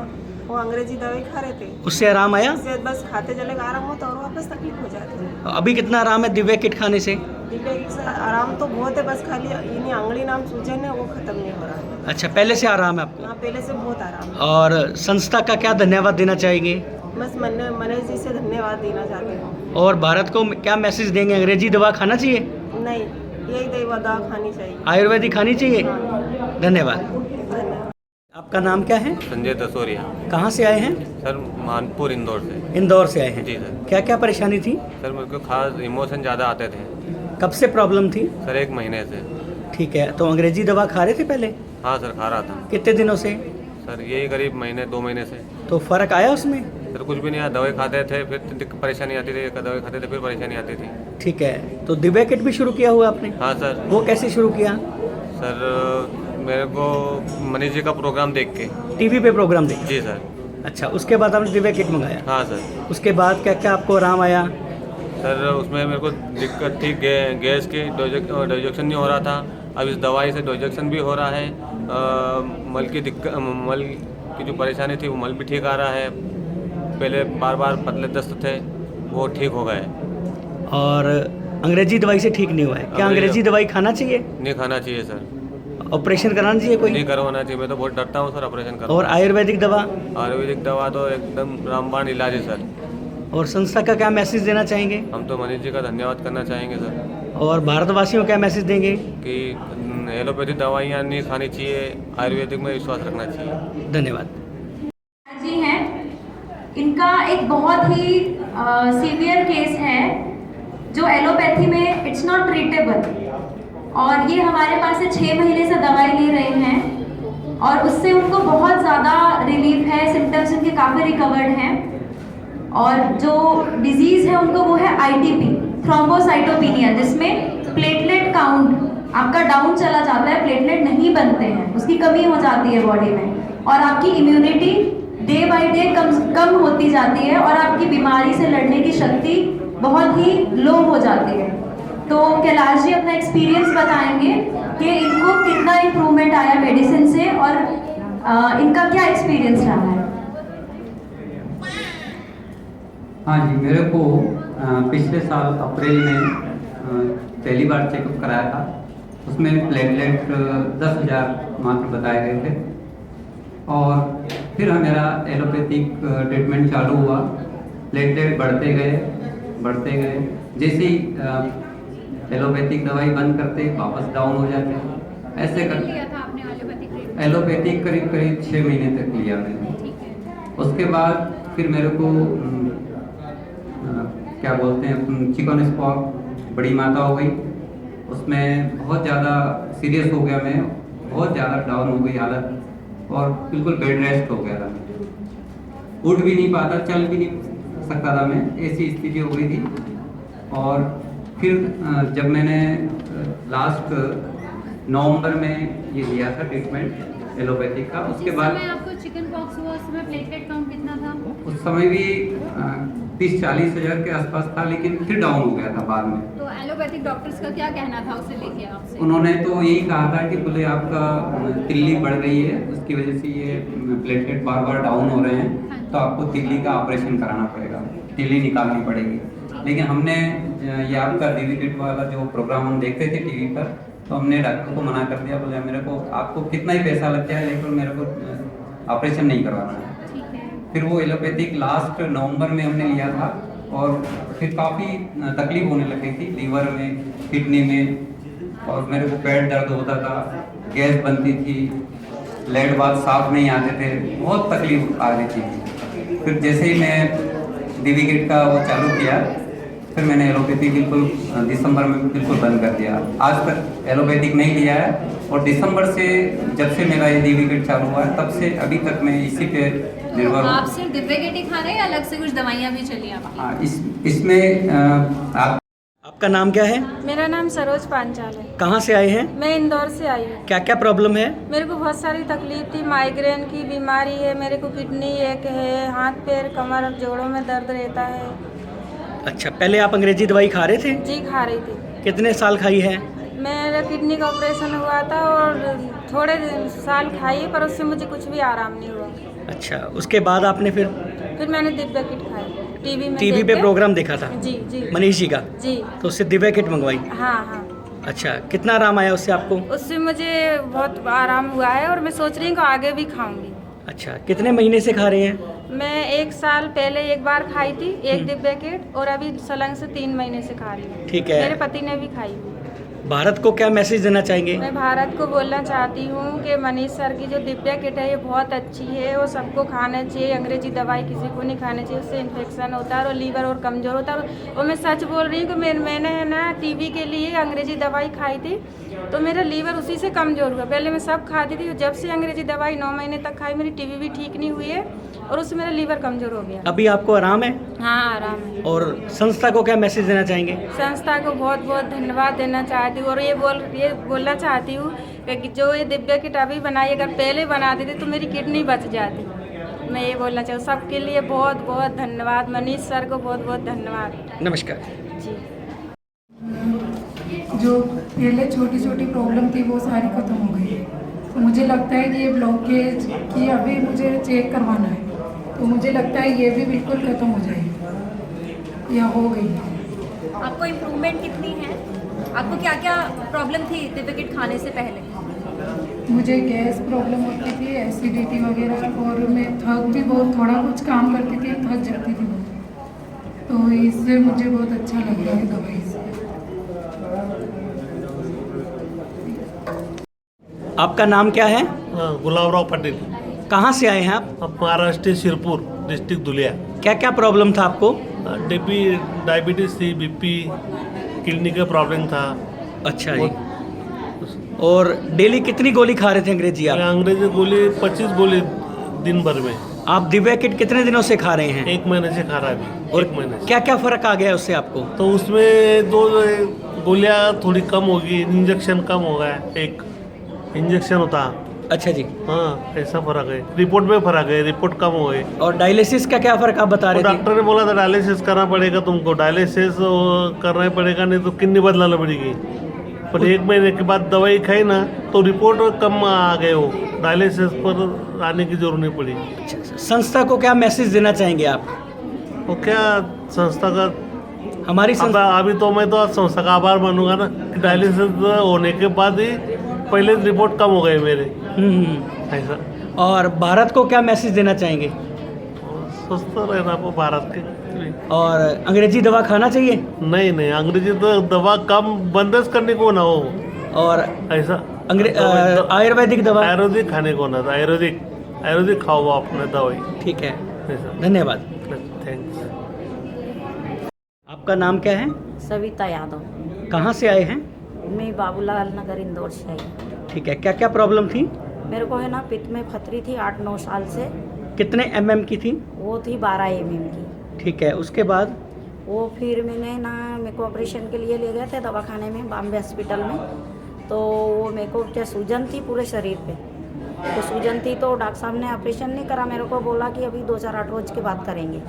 वो अंग्रेजी दवाई खा रहे थे। उससे आराम आया? उससे बस खाते चले आराम होता और वापस तकलीफ हो जाती है। अभी कितना आराम है दिव्या किट खाने से? दिव्या किट से आराम तो बहुत है, बस खाली इन्हीं आंगली नाम सूजन है, वो खत्म नहीं हो रहा है। अच्छा, पहले से आराम है आपको? हाँ, पहले से बहुत आराम है। और संस्था का क्या धन्यवाद देना चाहेंगे? बस मनीष जी से धन्यवाद देना चाहती हूँ। और भारत को क्या मैसेज देंगे? अंग्रेजी दवा खाना चाहिए? नहीं, यही दवा खानी चाहिए, आयुर्वेदिक खानी चाहिए। धन्यवाद। आपका नाम क्या है? संजय दसोरिया। कहाँ से आए हैं? सर मानपुर इंदौर से। इंदौर से आए हैं? जी सर। क्या क्या परेशानी थी? सर मेरे को खास इमोशन ज़्यादा आते थे। कब से प्रॉब्लम थी? सर 1 महीने से। ठीक है, तो अंग्रेजी दवा खा रहे थे पहले? हाँ सर, खा रहा था। कितने दिनों से? सर यही करीब महीने 2 महीने से। तो फर्क आया उसमें? सर कुछ भी नहीं आया, दवाई खाते थे फिर परेशानी आती थी, दवाई खाते थे फिर परेशानी आती थी। ठीक है, तो दिव्या किट भी शुरू किया हुआ आपने? हाँ सर। वो कैसे शुरू किया? सर मेरे को मनीष जी का प्रोग्राम देख के। टीवी पे प्रोग्राम देख? जी सर। अच्छा, उसके बाद आपने दिव्या किट मंगाया? हाँ सर। उसके बाद क्या क्या आपको आराम आया? सर उसमें मेरे को दिक्कत थी गैस की, डाइजेक्शन नहीं हो रहा था। अब इस दवाई से डाइजेक्शन भी हो रहा है। मल की जो परेशानी थी वो मल भी ठीक आ रहा है। पहले बार बार पतले दस्त थे, वो ठीक हो गए। और अंग्रेजी दवाई से ठीक नहीं हुआ है? क्या अंग्रेजी दवाई खाना चाहिए? नहीं खाना चाहिए सर। ऑपरेशन कराना चाहिए कोई? नहीं करवाना चाहिए, मैं तो बहुत डरता हूँ सर ऑपरेशन करना। और आयुर्वेदिक दवा? आयुर्वेदिक दवा तो एकदम रामबाण इलाज है सर। और संस्था का क्या मैसेज देना चाहेंगे? हम तो मनीष जी का धन्यवाद करना चाहेंगे सर। और भारतवासियों को क्या मैसेज देंगे? कि एलोपैथिक दवाइयाँ नहीं खानी चाहिए, आयुर्वेदिक में विश्वास रखना चाहिए। धन्यवाद। जी हैं, इनका एक बहुत ही सीवियर केस है जो एलोपैथी में इट्स नॉट ट्रीटेबल, और ये हमारे पास से 6 महीने से दवाई ले रहे हैं और उससे उनको बहुत ज़्यादा रिलीफ है, सिम्टम्स उनके काफ़ी रिकवर्ड हैं। और जो डिजीज़ है उनको वो है ITP, थ्रोम्बोसाइटोपिनिया, जिसमें प्लेटलेट काउंट आपका डाउन चला जाता है, प्लेटलेट नहीं बनते हैं, उसकी कमी हो जाती है बॉडी में, और आपकी इम्यूनिटी डे बाय डे कम होती जाती है और आपकी बीमारी से लड़ने की शक्ति बहुत ही लो हो जाती है। तो कैलाश जी अपना एक्सपीरियंस बताएंगे कि इनको कितना इम्प्रूवमेंट आया मेडिसिन से और इनका क्या एक्सपीरियंस रहा है। हाँ जी, मेरे को पिछले साल अप्रैल में पहली बार चेकअप कराया था। उसमें प्लेटलेट 10,000 मात्र बताए गए थे और फिर मेरा एलोपैथिक ट्रीटमेंट चालू हुआ। प्लेटलेट बढ़ते गए। जैसे ही एलोपैथिक दवाई बंद करते वापस डाउन हो जाते। ऐसे कर एलोपैथिक करीब 6 महीने तक लिया मैंने। उसके बाद फिर मेरे को क्या बोलते हैं चिकन स्पॉट बड़ी मात्रा हो गई, उसमें बहुत ज़्यादा सीरियस हो गया मैं, बहुत ज़्यादा डाउन हो गई हालत और बिल्कुल बेड रेस्ट हो गया था। उठ भी नहीं पाता, चल भी नहीं सकता था मैं, ऐसी स्थिति हो गई थी। और फिर जब मैंने लास्ट नवंबर में ये लिया था ट्रीटमेंट एलोपैथिक का, उसके बाद आपको चिकन पॉक्स हुआ, उस समय प्लेटलेट काउंट कितना था? उस समय भी 30-40 हज़ार के आसपास था, लेकिन फिर डाउन हो गया था बाद में। तो एलोपैथिक डॉक्टर्स का क्या कहना था उसे लेके आपसे? उन्होंने तो यही कहा था कि बोले आपका तिल्ली बढ़ गई है, उसकी वजह से ये प्लेटलेट बार बार डाउन हो रहे हैं, तो आपको तिल्ली का ऑपरेशन कराना पड़ेगा, तिल्ली निकालनी पड़ेगी। लेकिन हमने ये आपका दिव्या किट वाला जो प्रोग्राम हम देखते थे टीवी पर, तो हमने डॉक्टर को मना कर दिया, बोले मेरे को आपको कितना ही पैसा लग जाए लेकिन मेरे को ऑपरेशन नहीं करवाना है। फिर वो एलोपैथिक लास्ट नवंबर में हमने लिया था और फिर काफ़ी तकलीफ होने लगी थी लीवर में, किडनी में, और मेरे को पेट दर्द होता था, गैस बनती थी, लेट बात साफ नहीं आते थे, बहुत तकलीफ आ रही थी। फिर जैसे ही मैं डीवी किट का वो चालू किया, फिर मैंने एलोपैथी बिल्कुल दिसंबर में बिल्कुल बंद कर दिया। आज तक एलोपैथिक नहीं लिया है, और दिसंबर से जब से मेरा ये डीवी किट चालू हुआ है तब से अभी तक मैं इसी पे निर्भर हूँ। आप सिर्फ दिव्य किट ही खा रहे हैं या अलग से कुछ दवाइयाँ भी चली आपकी? हाँ, इसमें आपका नाम क्या है? मेरा नाम सरोज पांचाल है। कहाँ से आए हैं? मैं इंदौर से आई हूँ। क्या क्या प्रॉब्लम है? मेरे को बहुत सारी तकलीफ थी, माइग्रेन की बीमारी है, मेरे को किडनी एक है, हाथ पैर कमर जोड़ों में दर्द रहता है। अच्छा, पहले आप अंग्रेजी दवाई खा रहे थे? जी खा रही थी। कितने साल खाई है? मेरा किडनी का ऑपरेशन हुआ था और थोड़े साल खाई, पर उससे मुझे कुछ भी आराम नहीं हुआ। अच्छा, उसके बाद आपने फिर मैंने दिव्या किट खाई, टीवी पे प्रोग्राम देखा था? जी जी, मनीष जी का? जी। तो उससे दिव्या किट मंगवाई? हाँ हाँ। अच्छा, कितना आराम आया उससे आपको? उससे मुझे बहुत आराम हुआ है और मैं सोच रही हूँ कि आगे भी खाऊंगी। अच्छा, कितने महीने से खा रहे हैं? मैं 1 साल पहले एक बार खाई थी, एक दिव्या किट, और अभी सलंग से 3 महीने से खा रही हूँ। ठीक है। मेरे पति ने भी खाई। भारत को क्या मैसेज देना चाहेंगे? मैं भारत को बोलना चाहती हूँ कि मनीष सर की जो दिव्या किट है ये बहुत अच्छी है, वो सबको खाना चाहिए। अंग्रेजी दवाई किसी को नहीं खानी चाहिए, उससे इन्फेक्शन होता है और लीवर और कमज़ोर होता है। और मैं सच बोल रही हूँ कि मैंने ना टीबी के लिए अंग्रेजी दवाई खाई थी, तो मेरा लीवर उसी से कमज़ोर हुआ। पहले मैं सब खाती थी, जब से अंग्रेजी दवाई 9 महीने तक खाई, मेरी टीबी भी ठीक नहीं हुई है और उससे मेरा लीवर कमज़ोर हो गया। अभी आपको आराम है? हाँ, आराम है। और संस्था को क्या मैसेज देना चाहेंगे? संस्था को बहुत बहुत धन्यवाद देना चाहती हूँ, और ये बोलना चाहती हूँ कि जो ये दिव्या किट अभी बनाई, अगर पहले बना देती तो मेरी किडनी बच जाती। मैं ये बोलना चाहूँ, सबके लिए बहुत बहुत धन्यवाद। मनीष सर को बहुत बहुत धन्यवाद। नमस्कार जी। जो पहले छोटी छोटी प्रॉब्लम थी वो सारी ख़त्म हो गई है। तो मुझे लगता है कि ये ब्लॉकेज की अभी मुझे चेक करवाना है, तो मुझे लगता है ये भी बिल्कुल ख़त्म हो जाएगी या हो गई है। आपको इम्प्रूवमेंट कितनी है? आपको क्या क्या प्रॉब्लम थी दिव्य किट खाने से पहले? मुझे गैस प्रॉब्लम होती थी, एसिडिटी वगैरह, और मैं थक भी बहुत, थोड़ा कुछ काम करती थी थक जाती थी बहुत। तो इससे मुझे बहुत अच्छा लग रहा है दवाई से। आपका नाम क्या है? गुलाबराव पाटिल। कहाँ से आए हैं आप? महाराष्ट्र शिरपुर डिस्ट्रिक्ट धुलिया। क्या क्या प्रॉब्लम था आपको? डायबिटीज थी, बीपी, किडनी का प्रॉब्लम था। अच्छा जी। और डेली कितनी गोली खा रहे थे अंग्रेजी आप? अंग्रेजी गोली 25 गोली दिन भर में। आप दिव्या किट कितने दिनों से खा रहे हैं? 1 महीने से खा रहा है। और 1 महीने से। क्या क्या फ़र्क आ गया उससे आपको? तो उसमें 2 गोलियां थोड़ी कम होगी, इंजेक्शन कम हो गया, एक इंजेक्शन होता। अच्छा जी। हाँ, ऐसा फर्क है। रिपोर्ट में फर्क है, रिपोर्ट कम हो गई। और डायलिसिस का क्या फ़र्क आप बता रहे थे? डॉक्टर ने बोला था डायलिसिस करना पड़ेगा तुमको, डायलिसिस करना पड़ेगा, नहीं तो किडनी बदलाना पड़ेगी। पर 1 महीने के बाद दवाई खाई ना तो रिपोर्ट कम आ गए, हो डायलिसिस पर आने की जरूरत नहीं पड़ी। संस्था को क्या मैसेज देना चाहेंगे आप? वो क्या संस्था का, हमारी अभी तो मैं तो संस्था का आभार मानूंगा ना कि डायलिसिस होने के बाद ही पहले रिपोर्ट कम हो गए मेरे। ऐसा। और भारत को क्या मैसेज देना चाहेंगे? स्वस्थ रहना वो भारत के। और अंग्रेजी दवा खाना चाहिए? नहीं, अंग्रेजी तो दवा कम बंदश करने को ना हो। और ऐसा आयुर्वेदिक दवा? आयुर्वेदिक खाने को ना था, आयुर्वेदिक खाओ आपने दवाई। ठीक है, धन्यवाद। थैंक्स। आपका नाम क्या है? सविता यादव। कहाँ से आए हैं? मैं बाबूलाल नगर इंदौर से आई। ठीक है, क्या क्या प्रॉब्लम थी? मेरे को है ना पित्त में फतरी थी 8-9 साल से। कितने mm की थी? वो थी 12 mm की। ठीक है, उसके बाद? वो फिर मेरे को ऑपरेशन के लिए ले गए थे दवाखाने में, बॉम्बे हॉस्पिटल में। तो वो मेरे को क्या सूजन थी पूरे शरीर पे, तो सूजन थी तो डॉक्टर साहब ने ऑपरेशन नहीं करा, मेरे को बोला कि अभी 2-4-8 रोज के बाद करेंगे।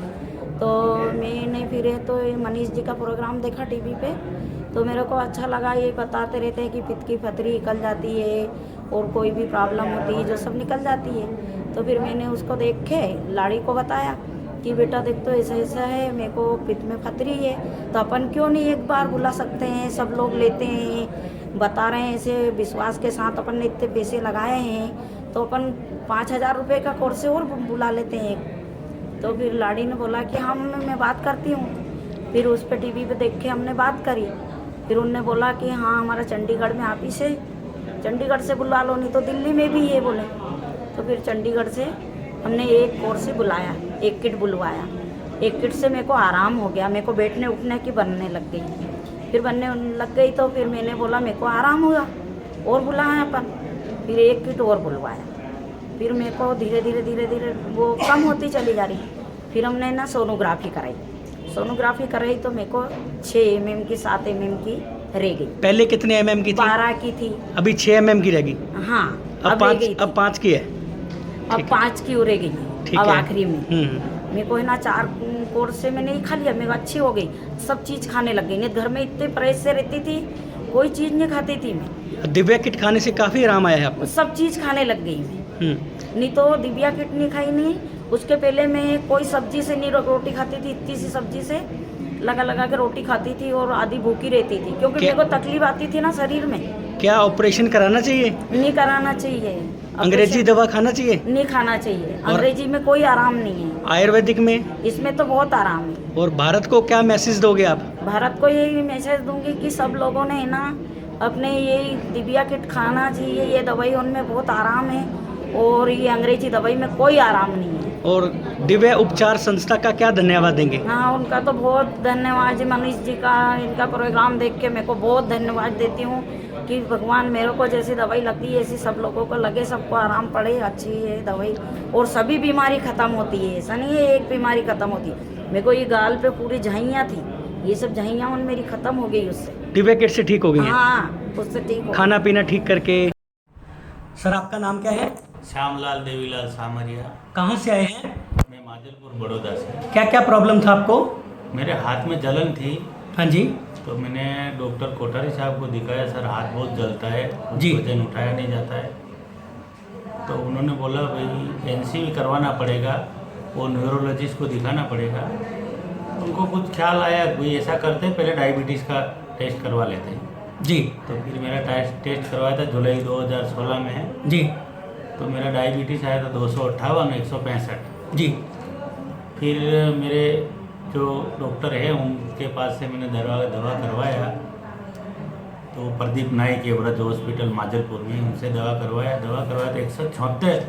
तो मैंने फिर तो मनीष जी का प्रोग्राम देखा टीवी पे, तो मेरे को अच्छा लगा। ये बताते रहते हैं कि पित्त की फतरी निकल जाती है और कोई भी प्रॉब्लम होती है जो सब निकल जाती है। तो फिर मैंने उसको देख के लाड़ी को बताया कि बेटा देख तो ऐसा ऐसा है, मेरे को पित्त में फतरी है, तो अपन क्यों नहीं एक बार बुला सकते हैं, सब लोग लेते हैं, बता रहे हैं ऐसे विश्वास के साथ, अपन ने इतने पैसे लगाए हैं तो अपन 5,000 रुपये का कोर्स और बुला लेते हैं। तो फिर लाड़ी ने बोला कि मैं बात करती हूँ। फिर उस पर टीवी पे देख के हमने बात करी। फिर उनने बोला कि हाँ हमारा चंडीगढ़ में ऑफिस है, चंडीगढ़ से बुला लो, नहीं तो दिल्ली में भी ये बोले। तो फिर चंडीगढ़ से हमने एक कोर्स से बुलाया, एक किट बुलवाया। एक किट से मेरे को आराम हो गया, मेरे को बैठने उठने की बनने लग गई। फिर बनने लग गई तो फिर मैंने बोला मेरे को आराम हुआ और बुलाया अपन। फिर एक किट और बुलवाया। फिर मेरे को धीरे धीरे वो कम होती चली जा रही। फिर हमने ना सोनोग्राफी कराई। सोनोग्राफी कराई तो मेरे को 6 mm की 7 mm की रह गई। पहले कितने mm की थी? 12 की थी। अभी 6 mm की रह गई। हाँ अब 5 की है। अब 5 की रह गई ठीक अब है। आखिरी में मेरे को है ना 4 कोर्स से मैंने ही खा लिया, मेरे को अच्छी हो गई, सब चीज़ खाने लग गई। नहीं घर में इतने परहेज से रहती थी, कोई चीज़ नहीं खाती थी मैं। दिव्या किट खाने से काफ़ी आराम आया है आपको? सब चीज़ खाने लग गई मैं। नहीं तो दिव्या किट नहीं खाई नहीं, उसके पहले मैं कोई सब्जी से नहीं रोटी खाती थी, इतनी सी सब्जी से लगा के रोटी खाती थी और आधी भूखी रहती थी, क्योंकि मेरे को तकलीफ आती थी ना शरीर में। क्या ऑपरेशन कराना चाहिए? नहीं कराना चाहिए। अंग्रेजी दवा खाना चाहिए? नहीं खाना चाहिए। अंग्रेजी में कोई आराम नहीं है। आयुर्वेदिक में? इसमें तो बहुत आराम है। और भारत को क्या मैसेज दोगे आप? भारत को यही मैसेज दूंगी कि सब लोगों ने ना अपने यही दिव्या किट खाना चाहिए। ये दवाई उनमें बहुत आराम है और ये अंग्रेजी दवाई में कोई आराम नहीं है। और दिव्या उपचार संस्था का क्या धन्यवाद देंगे? हाँ उनका तो बहुत धन्यवाद है, मनीष जी का। इनका प्रोग्राम देख के मेरे को बहुत धन्यवाद देती हूँ कि भगवान मेरे को जैसी दवाई लगती है ऐसी सब लोगों को लगे, सबको आराम पड़े। अच्छी है दवाई और सभी बीमारी ख़त्म होती है, ऐसा नहीं है एक बीमारी ख़त्म होती है। मेरे को ये गाल पे पूरी झाइयाँ थी, ये सब झाइयाँ मेरी ख़त्म हो गई उससे। दिव्या किट से ठीक हो गई? हाँ उससे ठीक हो। खाना पीना ठीक करके। सर आपका नाम क्या है? श्यामलाल देवीलाल सामरिया। कहाँ से आए हैं? मैं माजलपुर बड़ौदा से। क्या क्या प्रॉब्लम था आपको? मेरे हाथ में जलन थी। हाँ जी। तो मैंने डॉक्टर कोठारी साहब को दिखाया, सर हाथ बहुत जलता है, जी। वजन उठाया नहीं जाता है। तो उन्होंने बोला भाई एनसीवी करवाना पड़ेगा और न्यूरोलॉजिस्ट को दिखाना पड़ेगा। उनको कुछ ख्याल आया भाई ऐसा करते पहले डायबिटीज़ का टेस्ट करवा लेते हैं। जी। तो फिर मेरा टेस्ट करवाया था जुलाई 2016 में है जी। तो मेरा डायबिटीज़ आया था 258 165। जी। फिर मेरे जो डॉक्टर है उनके पास से मैंने दवा करवाया, तो प्रदीप नाइक एवरेज हॉस्पिटल माजलपुर में, उनसे दवा करवाया तो 176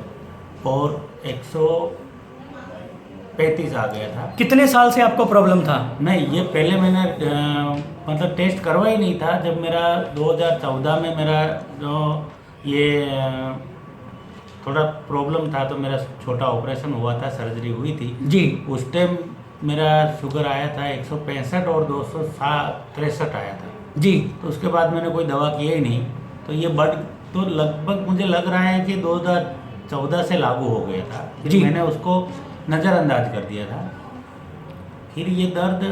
और 135 आ गया था। कितने साल से आपको प्रॉब्लम था? नहीं ये पहले मैंने मतलब टेस्ट करवा ही नहीं था। जब मेरा 2014 में मेरा जो ये थोड़ा प्रॉब्लम था तो मेरा छोटा ऑपरेशन हुआ था, सर्जरी हुई थी जी। उस टाइम मेरा शुगर आया था 165 और 263 आया था जी। तो उसके बाद मैंने कोई दवा की ही नहीं। तो ये बढ़ तो लगभग मुझे लग रहा है कि 2014 से लागू हो गया था। फिर मैंने उसको नज़रअंदाज कर दिया था। फिर ये दर्द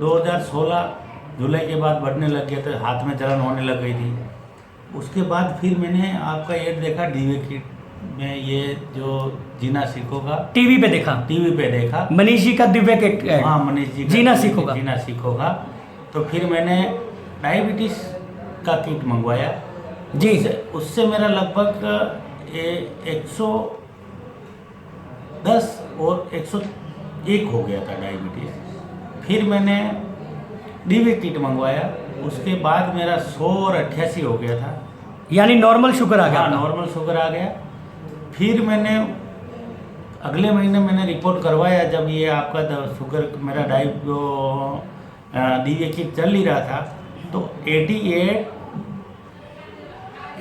2016 जुलाई के बाद बढ़ने लग गया था, हाथ में जलन होने लग गई थी। उसके बाद फिर मैंने आपका एड देखा दिव्या किट में, ये जो जीना सीखोगा टीवी पे देखा? टीवी पे देखा, मनीष जी का दिव्या किट। हाँ मनीष जी का जीना सीखोगा। जीना सीखोगा। तो फिर मैंने डायबिटीज़ का किट मंगवाया जी। उससे मेरा लगभग 110 और 101 हो गया था डायबिटीज़। फिर मैंने दिव्या किट मंगवाया, उसके बाद मेरा 100 और 88 हो गया था, यानी नॉर्मल शुगर आ गया? हाँ नॉर्मल शुगर आ गया। फिर मैंने अगले महीने मैंने रिपोर्ट करवाया, जब ये आपका शुगर मेरा दिव्या किट चल ही रहा था तो 88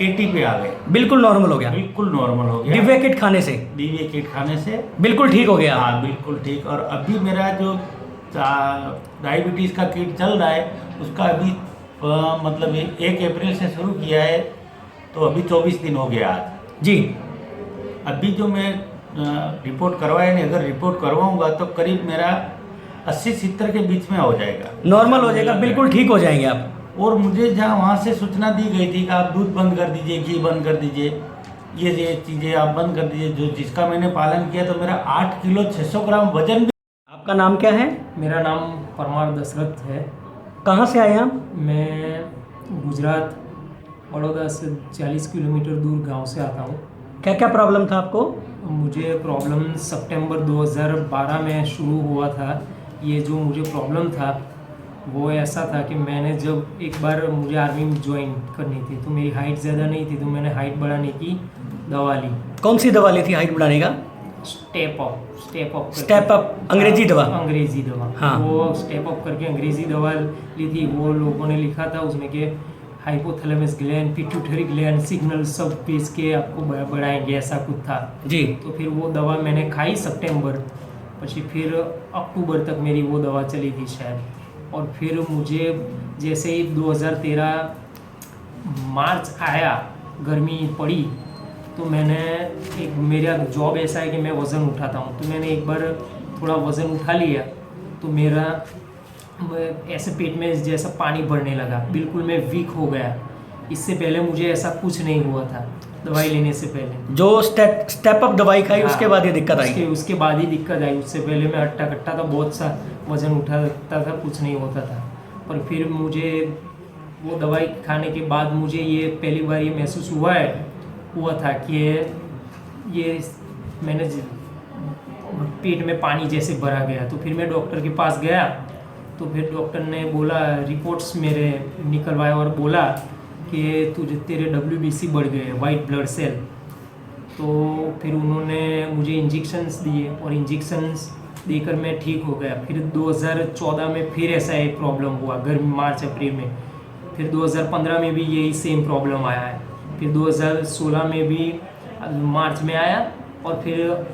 80 पे आ गए। बिल्कुल नॉर्मल हो गया? बिल्कुल नॉर्मल हो गया दिव्या किट खाने से? दिव्या किट खाने से बिल्कुल ठीक हो गया? हाँ बिल्कुल ठीक। और अभी मेरा जो डायबिटीज़ का किट चल रहा है उसका अभी मतलब 1 अप्रैल से शुरू किया है तो अभी 24 दिन हो गया आज जी। अभी जो मैं रिपोर्ट करवाया नहीं, अगर रिपोर्ट करवाऊंगा तो करीब मेरा 80-70 के बीच में हो जाएगा, नॉर्मल हो जाएगा, बिल्कुल ठीक हो जाएंगे आप। और मुझे जहाँ वहाँ से सूचना दी गई थी कि आप दूध बंद कर दीजिए, घी बंद कर दीजिए, ये चीज़ें आप बंद कर दीजिए, जो जिसका मैंने पालन किया तो मेरा 8 किलो 600 ग्राम वजन भी। आपका नाम क्या है? मेरा नाम परमार दशरथ है। कहाँ से आए आप? मैं गुजरात बड़ौदा से 40 किलोमीटर दूर गांव से आता हूँ। क्या क्या प्रॉब्लम था आपको? मुझे प्रॉब्लम सितंबर 2012 में शुरू हुआ था। ये जो मुझे प्रॉब्लम था वो ऐसा था कि मैंने जब एक बार मुझे आर्मी में ज्वाइन करनी थी तो मेरी हाइट ज़्यादा नहीं थी, तो मैंने हाइट बढ़ाने की दवा ली। कौन सी दवा ली थी हाइट बढ़ाने का? स्टेप अप अंग्रेजी दवा। अंग्रेजी दवा, हाँ। वो स्टेप अप करके अंग्रेजी दवा ली थी। वो लोगों ने लिखा था उसमें कि hypothalamus gland, pituitary gland signal सब पेश के आपको बढ़ाएंगे, ऐसा कुछ था जी। तो फिर वो दवा मैंने खाई सितंबर, फिर अक्टूबर तक मेरी वो दवा चली थी शायद। और फिर मुझे जैसे ही 2013 मार्च आया, गर्मी पड़ी, तो मैंने मेरा जॉब ऐसा है कि मैं वज़न उठाता हूँ, तो मैंने एक बार थोड़ा वज़न उठा लिया तो मेरा ऐसे पेट में जैसा पानी भरने लगा, बिल्कुल मैं वीक हो गया। इससे पहले मुझे ऐसा कुछ नहीं हुआ था दवाई लेने से पहले। जो स्टेप अप दवाई खाई उसके बाद ये दिक्कत आई? उसके बाद ही दिक्कत आई। उससे पहले मैं हट्टा कट्टा था, बहुत सा वज़न उठाता था, कुछ नहीं होता था। पर फिर मुझे वो दवाई खाने के बाद मुझे ये पहली बार ये महसूस हुआ था कि ये मैंने पेट में पानी जैसे भरा गया। तो फिर मैं डॉक्टर के पास गया, तो फिर डॉक्टर ने बोला, रिपोर्ट्स मेरे निकलवाए और बोला कि तेरे WBC बढ़ गए, वाइट ब्लड सेल। तो फिर उन्होंने मुझे इंजेक्शन्स दिए और इंजेक्शन्स देकर मैं ठीक हो गया। फिर 2014 में फिर ऐसा एक प्रॉब्लम हुआ, गर्मी मार्च अप्रैल में। फिर 2015 में भी यही सेम प्रॉब्लम आया है। फिर 2016 में भी मार्च में आया और फिर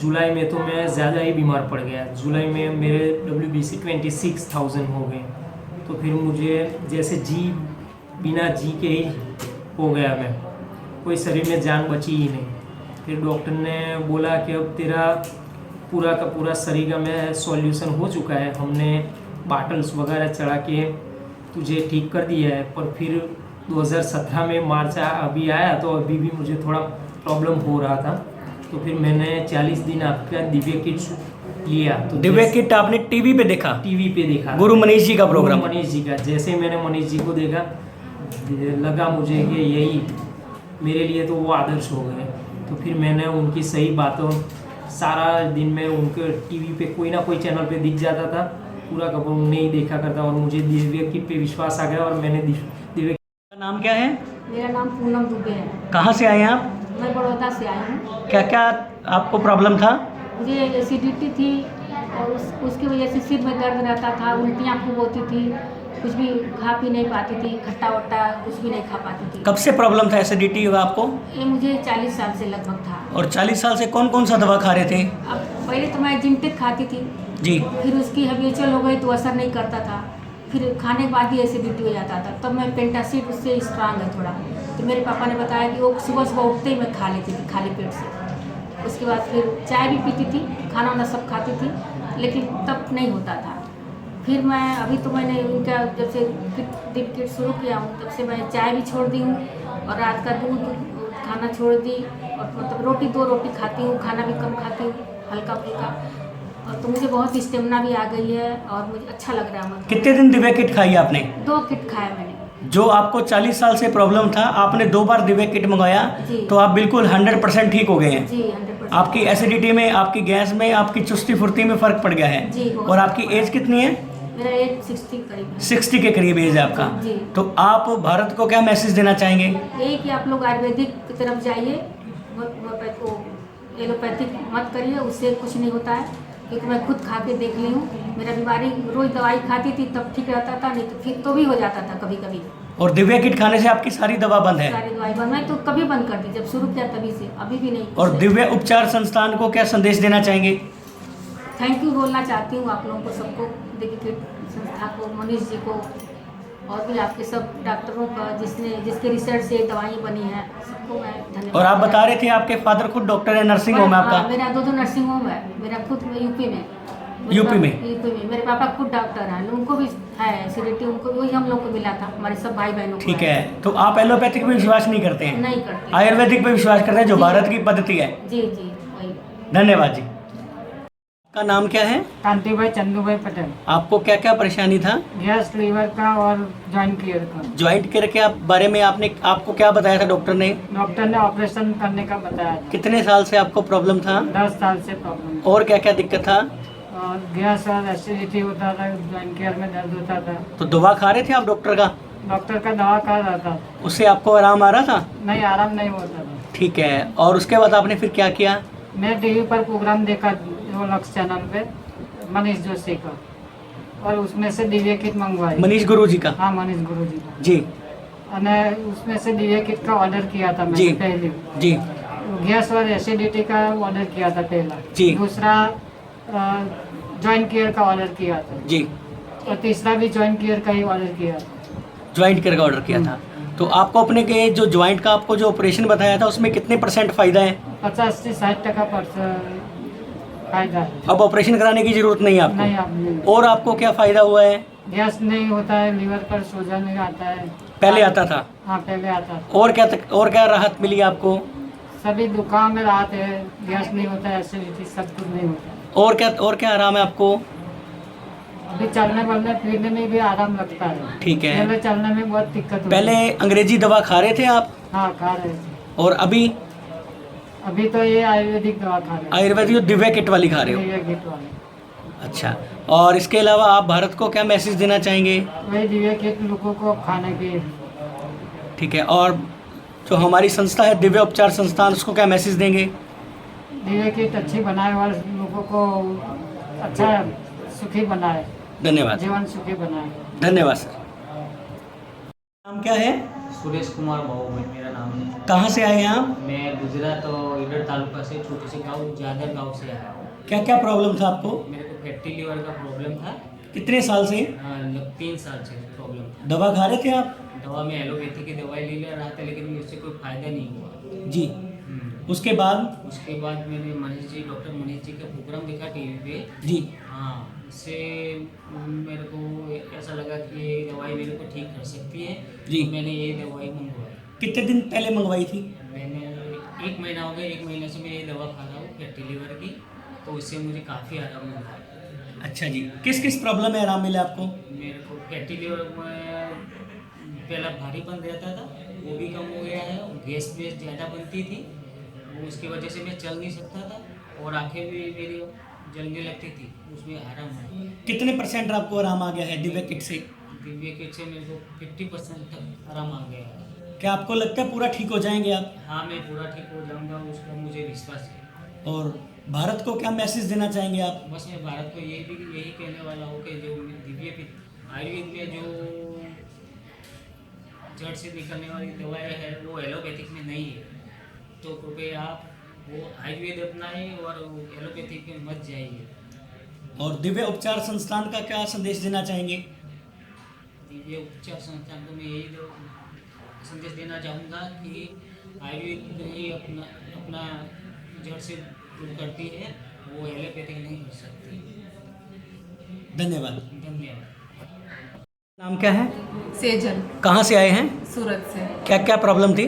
जुलाई में तो मैं ज़्यादा ही बीमार पड़ गया। जुलाई में मेरे WBC 26,000 हो गए। तो फिर मुझे जैसे बिना जी के ही हो गया, मैं कोई शरीर में जान बची ही नहीं। फिर डॉक्टर ने बोला कि अब तेरा पूरा का पूरा शरीर का में सॉल्यूशन हो चुका है, हमने बाटल्स वगैरह चढ़ा के तुझे ठीक कर दिया है। पर फिर 2017 में मार्च अभी आया, तो अभी भी मुझे थोड़ा प्रॉब्लम हो रहा था। तो फिर मैंने 40 दिन आपका दिव्य किट लिया। तो दिव्य किट आपने टीवी पे देखा? टीवी पे देखा, गुरु मनीष जी का प्रोग्राम। गुरु मनीष जी का। जैसे ही मैंने मनीष जी को देखा, लगा मुझे कि यही मेरे लिए तो वो आदर्श हो गए। तो फिर मैंने उनकी सही बातों, सारा दिन में उनके टीवी पे कोई ना कोई चैनल पे दिख जाता था, पूरा का पूरा नहीं देखा करता, और मुझे दिव्य किट पे विश्वास आ गया और मैंने दिव्य। का नाम क्या है? मेरा नाम पूनम दुबे है। कहाँ से आए हैं आप? मैं बड़ौदा से आई हूँ। क्या क्या आपको प्रॉब्लम था? मुझे एसिडिटी थी और उसकी वजह से सिर में दर्द रहता था, उल्टियाँ खूब होती थी, कुछ भी खा पी नहीं पाती थी, खट्टा वट्टा कुछ भी नहीं खा पाती थी। कब से प्रॉब्लम था, एसिडिटी हुआ आपको? ये मुझे 40 साल से लगभग था। और 40 साल से कौन कौन सा दवा खा रहे थे? अब पहले तो मैं जिंटिक खाती थी जी, फिर उसकी हैबिचुअल हो गई तो असर नहीं करता था, फिर खाने के बाद ही एसिडिटी हो जाता था। तब मैं पेंटासिड, उससे स्ट्रांग है थोड़ा, तो मेरे पापा ने बताया कि वो सुबह सुबह उठते ही मैं खा लेती थी खाली पेट से। उसके बाद फिर चाय भी पीती थी, खाना वाना सब खाती थी, लेकिन तब नहीं होता था। फिर मैं अभी तो मैंने उनका जब से दिप किट शुरू किया हूँ, तब से मैं चाय भी छोड़ दी हूँ और रात का दूध खाना छोड़ दी, और मतलब रोटी 2 रोटी खाती हूँ, खाना भी कम खाती हूँ, हल्का फुल्का। और तो मुझे बहुत स्टेमिना भी आ गई है और मुझे अच्छा लग रहा है। मतलब कितने दिन दिव्य किट खाई आपने? 2 किट खाया मैंने। जो आपको 40 साल से प्रॉब्लम था, आपने 2 बार दिव्य किट मंगाया, तो आप बिल्कुल 100% ठीक हो गए हैं जी। 100% आपकी एसिडिटी में, आपकी गैस में, आपकी चुस्ती फुर्ती में फ़र्क पड़ गया है जी। और आपकी एज कितनी है? मेरा एज 60 करीब है। 60 के करीब एज है आपका जी। तो आप भारत को क्या मैसेज देना चाहेंगे? यही कि आप लोग आयुर्वेदिक की तरफ जाइए, एलोपैथिक मत करिए, उससे कुछ नहीं होता है। क्योंकि मैं खुद खा के देख ली हूँ, मेरा बीमारी रोज़ दवाई खाती थी तब ठीक रहता था, नहीं तो फिर तो भी हो जाता था कभी कभी। और दिव्य किट खाने से आपकी सारी दवा बंद है? सारी दवाई बंद, मैं तो कभी बंद कर दी, जब शुरू किया तभी से, अभी भी नहीं। और दिव्य उपचार संस्थान को क्या संदेश देना चाहेंगे? थैंक यू बोलना चाहती हूँ आप लोगों को, सबको, दिव्य किट संस्था को, मनीष जी को, और भी आपके सब डॉक्टरों का जिसके रिसर्च से दवाई बनी है, सबको मैं धन्यवाद। और आप बता रहे थे आपके फादर खुद डॉक्टर है, नर्सिंग होम है आपका? मेरा 2 नर्सिंग होम है, मेरा खुद यूपी में। यूपी में मेरे पापा खुद डॉक्टर हैं, उनको भी है एसिडिटी, उनको वही हम लोग को मिला था, हमारे सब भाई बहनों को। ठीक है, तो आप एलोपैथिक पे विश्वास नहीं करते हैं? नहीं करते, आयुर्वेदिक पे विश्वास करते हैं, जो भारत की पद्धति है। जी जी वही। धन्यवाद जी। का नाम क्या है? कांतिभाई चंदूभाई पटेल। आपको क्या क्या परेशानी था? गैस, लीवर का और जॉइंट क्लियर का। जॉइंट केयर के बारे में आपको क्या बताया था डॉक्टर ने? डॉक्टर ने ऑपरेशन करने का बताया था। कितने साल से आपको प्रॉब्लम था? 10 साल से प्रॉब्लम। और क्या क्या दिक्कत था? और गैस और एसिडिटी होता था, जॉइंट केयर में दर्द होता था। तो दवा खा रहे थे आप डॉक्टर का? डॉक्टर का दवा खा रहा था। उससे आपको आराम आ रहा था? नहीं, आराम नहीं होता था। ठीक है, और उसके बाद आपने फिर क्या किया? मैं टीवी पर प्रोग्राम देखा वो लक्ष्य चैनल पे, मनीष जोशी का, और उसमें से दिव्य किट मंगवाई। मनीष गुरु जी का? हाँ, मनीष गुरु जी का जी। और उसमें से दिव्य किट का ऑर्डर किया था मैंने जी पहले जी। गैस और एसिडिटी का ऑर्डर किया था पहला जी। दूसरा जॉइंट केयर का ऑर्डर किया था जी। और तीसरा भी जॉइंट केयर का ही ऑर्डर किया था। ज्वाइंट केयर का ऑर्डर किया था। तो आपको अपने के जो ज्वाइंट का आपको जो ऑपरेशन बताया था उसमें कितने % फायदा है? 50 से 60% फायदा है। अब ऑपरेशन कराने की जरूरत नहीं है आपको? नहीं, अब नहीं। और आपको क्या फायदा हुआ है? गैस नहीं होता है, लीवर पर सोजा नहीं आता है। पहले आता था? हाँ, पहले आता था। और क्या राहत मिली आपको? सभी दुकान में राहत है, गैस नहीं होता है, एसिडिटी सब कुछ नहीं होता है। और क्या आराम है आपको? अभी चलने वलने फिरने में भी आराम लगता है। ठीक है। पहले चलने में बहुत दिक्कत होती पहले अंग्रेजी दवा खा रहे थे आप? हाँ, खा रहे थे। और अभी? अभी तो ये आयुर्वेदिक दवा खा रहे हैं। आयुर्वेदिक दिव्य किट वाली खा रहे हो? दिव्य किट वाली। अच्छा, और इसके अलावा आप भारत को क्या मैसेज देना चाहेंगे? वही दिव्य किट लोगों को खाने की। ठीक है, और जो हमारी संस्था है दिव्य उपचार संस्थान, उसको क्या मैसेज देंगे? दिव्य किट अच्छी बनाए वाले लोगों को अच्छा सुखी बनाए। धन्यवाद। जीवन सुखी बनाए। धन्यवाद सर। नाम क्या है? सुरेश कुमार भाऊ मेरा नाम है। कहाँ से आए हैं आप? मैं गुजरात और ईडर तालुका से छोटे से गांव जादर गांव से आया हूँ। क्या क्या प्रॉब्लम था आपको? मेरे को फैटी लीवर का प्रॉब्लम था। कितने साल से? 3 साल से प्रॉब्लम था। दवा खा रहे थे आप? दवा में एलोपैथी की दवाई ले रहा था, लेकिन उससे कोई फायदा नहीं हुआ जी। उसके बाद मैंने डॉक्टर मनीष जी का प्रोग्राम देखा टीवी पे। जी। हाँ, इससे मेरे को ऐसा लगा कि ये दवाई मेरे को ठीक कर सकती है जी। तो मैंने ये दवाई मंगवाई। कितने दिन पहले मंगवाई थी? मैंने 1 महीना हो गया। 1 महीने से मैं ये दवा खा रहा हूँ फैटी लीवर की, तो इससे मुझे काफ़ी आराम मिला है। अच्छा जी, किस किस प्रॉब्लम में आराम मिला आपको? मेरे को फैटी लीवर में पहला भारीपन रहता था, वो भी कम हो गया है। गैस ज़्यादा बनती थी, वो उसकी वजह से मैं चल नहीं सकता था, और आंखें भी मेरी जलने लगती थी, उसमें आराम है। कितने % आपको आराम आ गया है दिव्य किट से? दिव्य किट से मेरे को 50% तक आराम आ गया है। क्या आपको लगता है पूरा ठीक हो जाएंगे आप? हाँ, मैं पूरा ठीक हो जाऊंगा, उसका मुझे विश्वास है। और भारत को क्या मैसेज देना चाहेंगे आप? बस मैं भारत को यही कहने वाला हूँ कि जो दिव्य किट आयुर्वेद में जो जड़ से निकलने वाली दवाएं है वो एलोपैथिक में नहीं है, तो कृपया आप वो आयुर्वेद अपनाएं और एलोपैथिक में मत जाइए। और दिव्य उपचार संस्थान का क्या संदेश देना चाहेंगे? दिव्य उपचार संस्थान को मैं यही संदेश देना चाहूँगा कि आयुर्वेद ही अपना जड़ से दूर करती है, वो एलोपैथिक नहीं कर सकती। धन्यवाद। धन्यवाद। नाम क्या है? सेजल। कहाँ से आए हैं? सूरत से। क्या क्या प्रॉब्लम थी?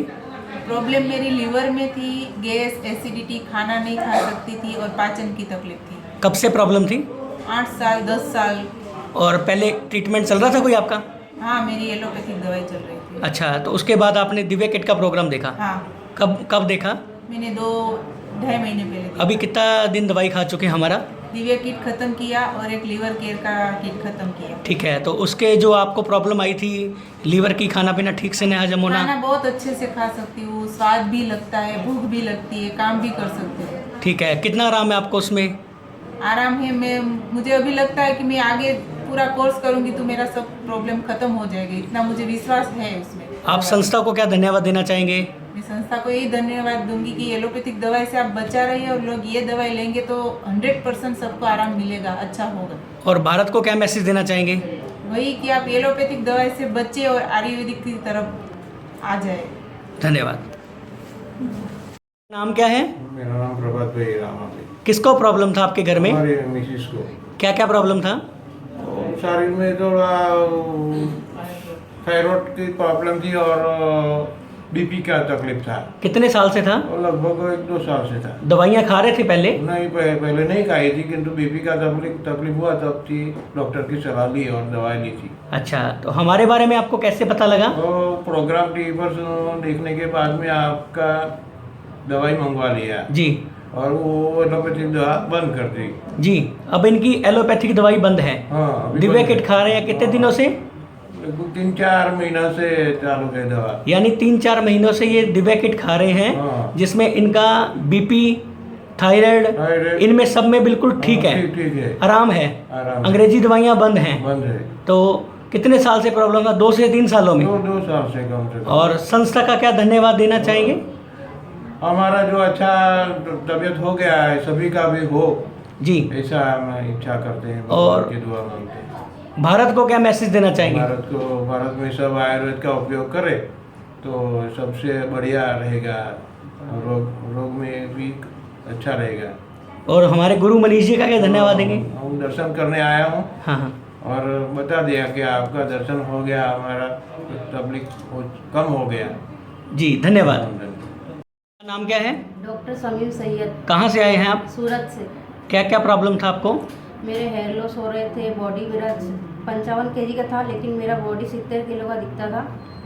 प्रॉब्लम मेरी लीवर में थी, गैस, एसिडिटी, खाना नहीं खा सकती थी और पाचन की तकलीफ थी। कब से प्रॉब्लम थी? 8 साल 10 साल। और पहले ट्रीटमेंट चल रहा था कोई आपका? हाँ, मेरी एलोपैथिक दवाई चल रही थी। अच्छा, तो उसके बाद आपने दिव्य किट का प्रोग्राम देखा? हाँ। कब देखा? मैंने 2-2.5 महीने पहले देखा। अभी कितना दिन दवाई खा चुके हमारा? दिव्य किट खत्म किया और एक लीवर केयर का किट खत्म किया। ठीक है, तो उसके जो आपको प्रॉब्लम आई थी लीवर की, खाना पीना ठीक से नहीं हजम होना? खाना बहुत अच्छे से खा सकती हूँ, स्वाद भी लगता है, भूख भी लगती है, काम भी कर सकते हैं। ठीक है, कितना आराम है आपको उसमें? आराम है। मुझे अभी लगता है कि मैं आगे पूरा कोर्स करूँगी तो मेरा सब प्रॉब्लम खत्म हो जाएगी, इतना मुझे विश्वास है उसमें। आप संस्था को क्या धन्यवाद देना चाहेंगे? मैं संस्था को यही धन्यवाद दूंगी कि एलोपैथिक दवाई से आप बचा रही है और लोग ये दवाई लेंगे तो 100% सबको आराम मिलेगा, अच्छा होगा। और भारत को क्या मैसेज देना चाहेंगे? वही कि आप एलोपैथिक दवाई से बचे और आयुर्वेदिक की तरफ आ जाए। धन्यवाद। नाम क्या है? मेरा नाम प्रभात भाई रामा भाई। किसको प्रॉब्लम था आपके घर में? हमारे मिसिस को। क्या क्या प्रॉब्लम था? शरीर में थोड़ा थायराइड की प्रॉब्लम थी और बीपी का तकलीफ था। कितने साल से था? लगभग 1-2 साल से था। दवाइयाँ खा रहे थे पहले? नहीं, पहले नहीं खाई थी, किंतु बीपी का तकलीफ हुआ तब थी डॉक्टर की सलाह ली और दवाई ली थी। अच्छा, तो हमारे बारे में आपको कैसे पता लगा? तो प्रोग्राम टीवी पर देखने के बाद में आपका दवाई मंगवा लिया जी। और वो एलोपैथिक दवा बंद कर दी। जी, अब इनकी एलोपैथिक दवाई बंद है। हाँ, दिव्या किट खा रहे हैं कितने दिनों से? 3-4 महीनों से चालू है दवा। यानी 3-4 महीनों से ये दिव्या किट खा रहे हैं। हाँ। जिसमें इनका बीपी, थायराइड, इनमें सब में बिल्कुल ठीक है, ठीक है, आराम है, आराम है। अंग्रेजी दवाइयाँ बंद हैं। बंद है। तो कितने साल से प्रॉब्लम था? 2 से 3 सालों में? 2 साल से कम से कम। और संस्था का क्या धन्यवाद देना चाहेंगे? हमारा जो अच्छा तबीयत हो गया है, सभी का भी हो जी, ऐसा हम इच्छा करते हैं और की दुआ मांगते हैं। भारत को क्या मैसेज देना चाहेंगे? भारत में सब आयुर्वेद का उपयोग करे तो सबसे बढ़िया रहेगा, रोग में भी अच्छा रहेगा। और हमारे गुरु मनीष जी का क्या धन्यवाद देंगे? हम दर्शन करने आया हूँ। हाँ, और बता दिया कि आपका दर्शन हो गया, हमारा तकलीफ कम हो गया। जी, धन्यवाद। नाम क्या है? डॉक्टर समीम सैयद। कहाँ से आए हैं आप? सूरत से। क्या क्या प्रॉब्लम था आपको? मेरे हेयर लॉस हो रहे थे, बॉडी मेरा 55 kg का था, लेकिन मेरा बॉडी 70 किलो का दिखता था।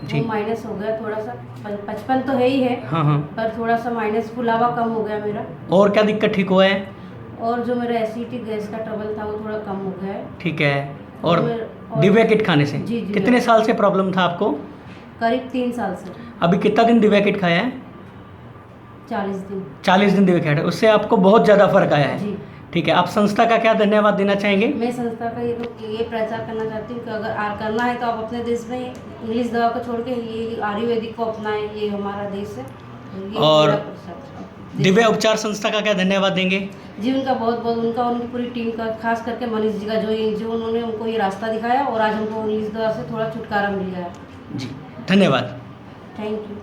वो माइनस हो गया थोड़ा सा, 55 तो है ही है। हाँ। पर थोड़ा सा माइनस फुलावा कम हो गया मेरा। और क्या दिक्कत ठीक हुआ है? और जो मेरा एसिडिटी गैस का ट्रबल था वो थोड़ा कम हो गया है। ठीक है। और दिव्या किट खाने से? जी। कितने साल से प्रॉब्लम था आपको? करीब 3 साल से। अभी कितना दिन दिव्या किट खाया है? 40 दिन। 40 दिन दिव्या किट, उससे आपको बहुत ज़्यादा फर्क आया है। जी। ठीक है, आप संस्था का क्या धन्यवाद देना चाहेंगे? मैं संस्था का ये प्रचार करना चाहती हूँ कि अगर करना है तो आप अपने देश में इंग्लिश दवा को छोड़ के ये आयुर्वेदिक को अपनाएं, ये हमारा देश है। और दिव्या उपचार संस्था का क्या धन्यवाद देंगे? जी, उनका बहुत बहुत, उनका उनकी पूरी टीम का, खास करके मनीष जी का, जो उन्होंने हमको ये रास्ता दिखाया और आज हमको इंग्लिश दवा से थोड़ा छुटकारा मिल गया। जी, धन्यवाद। Thank you.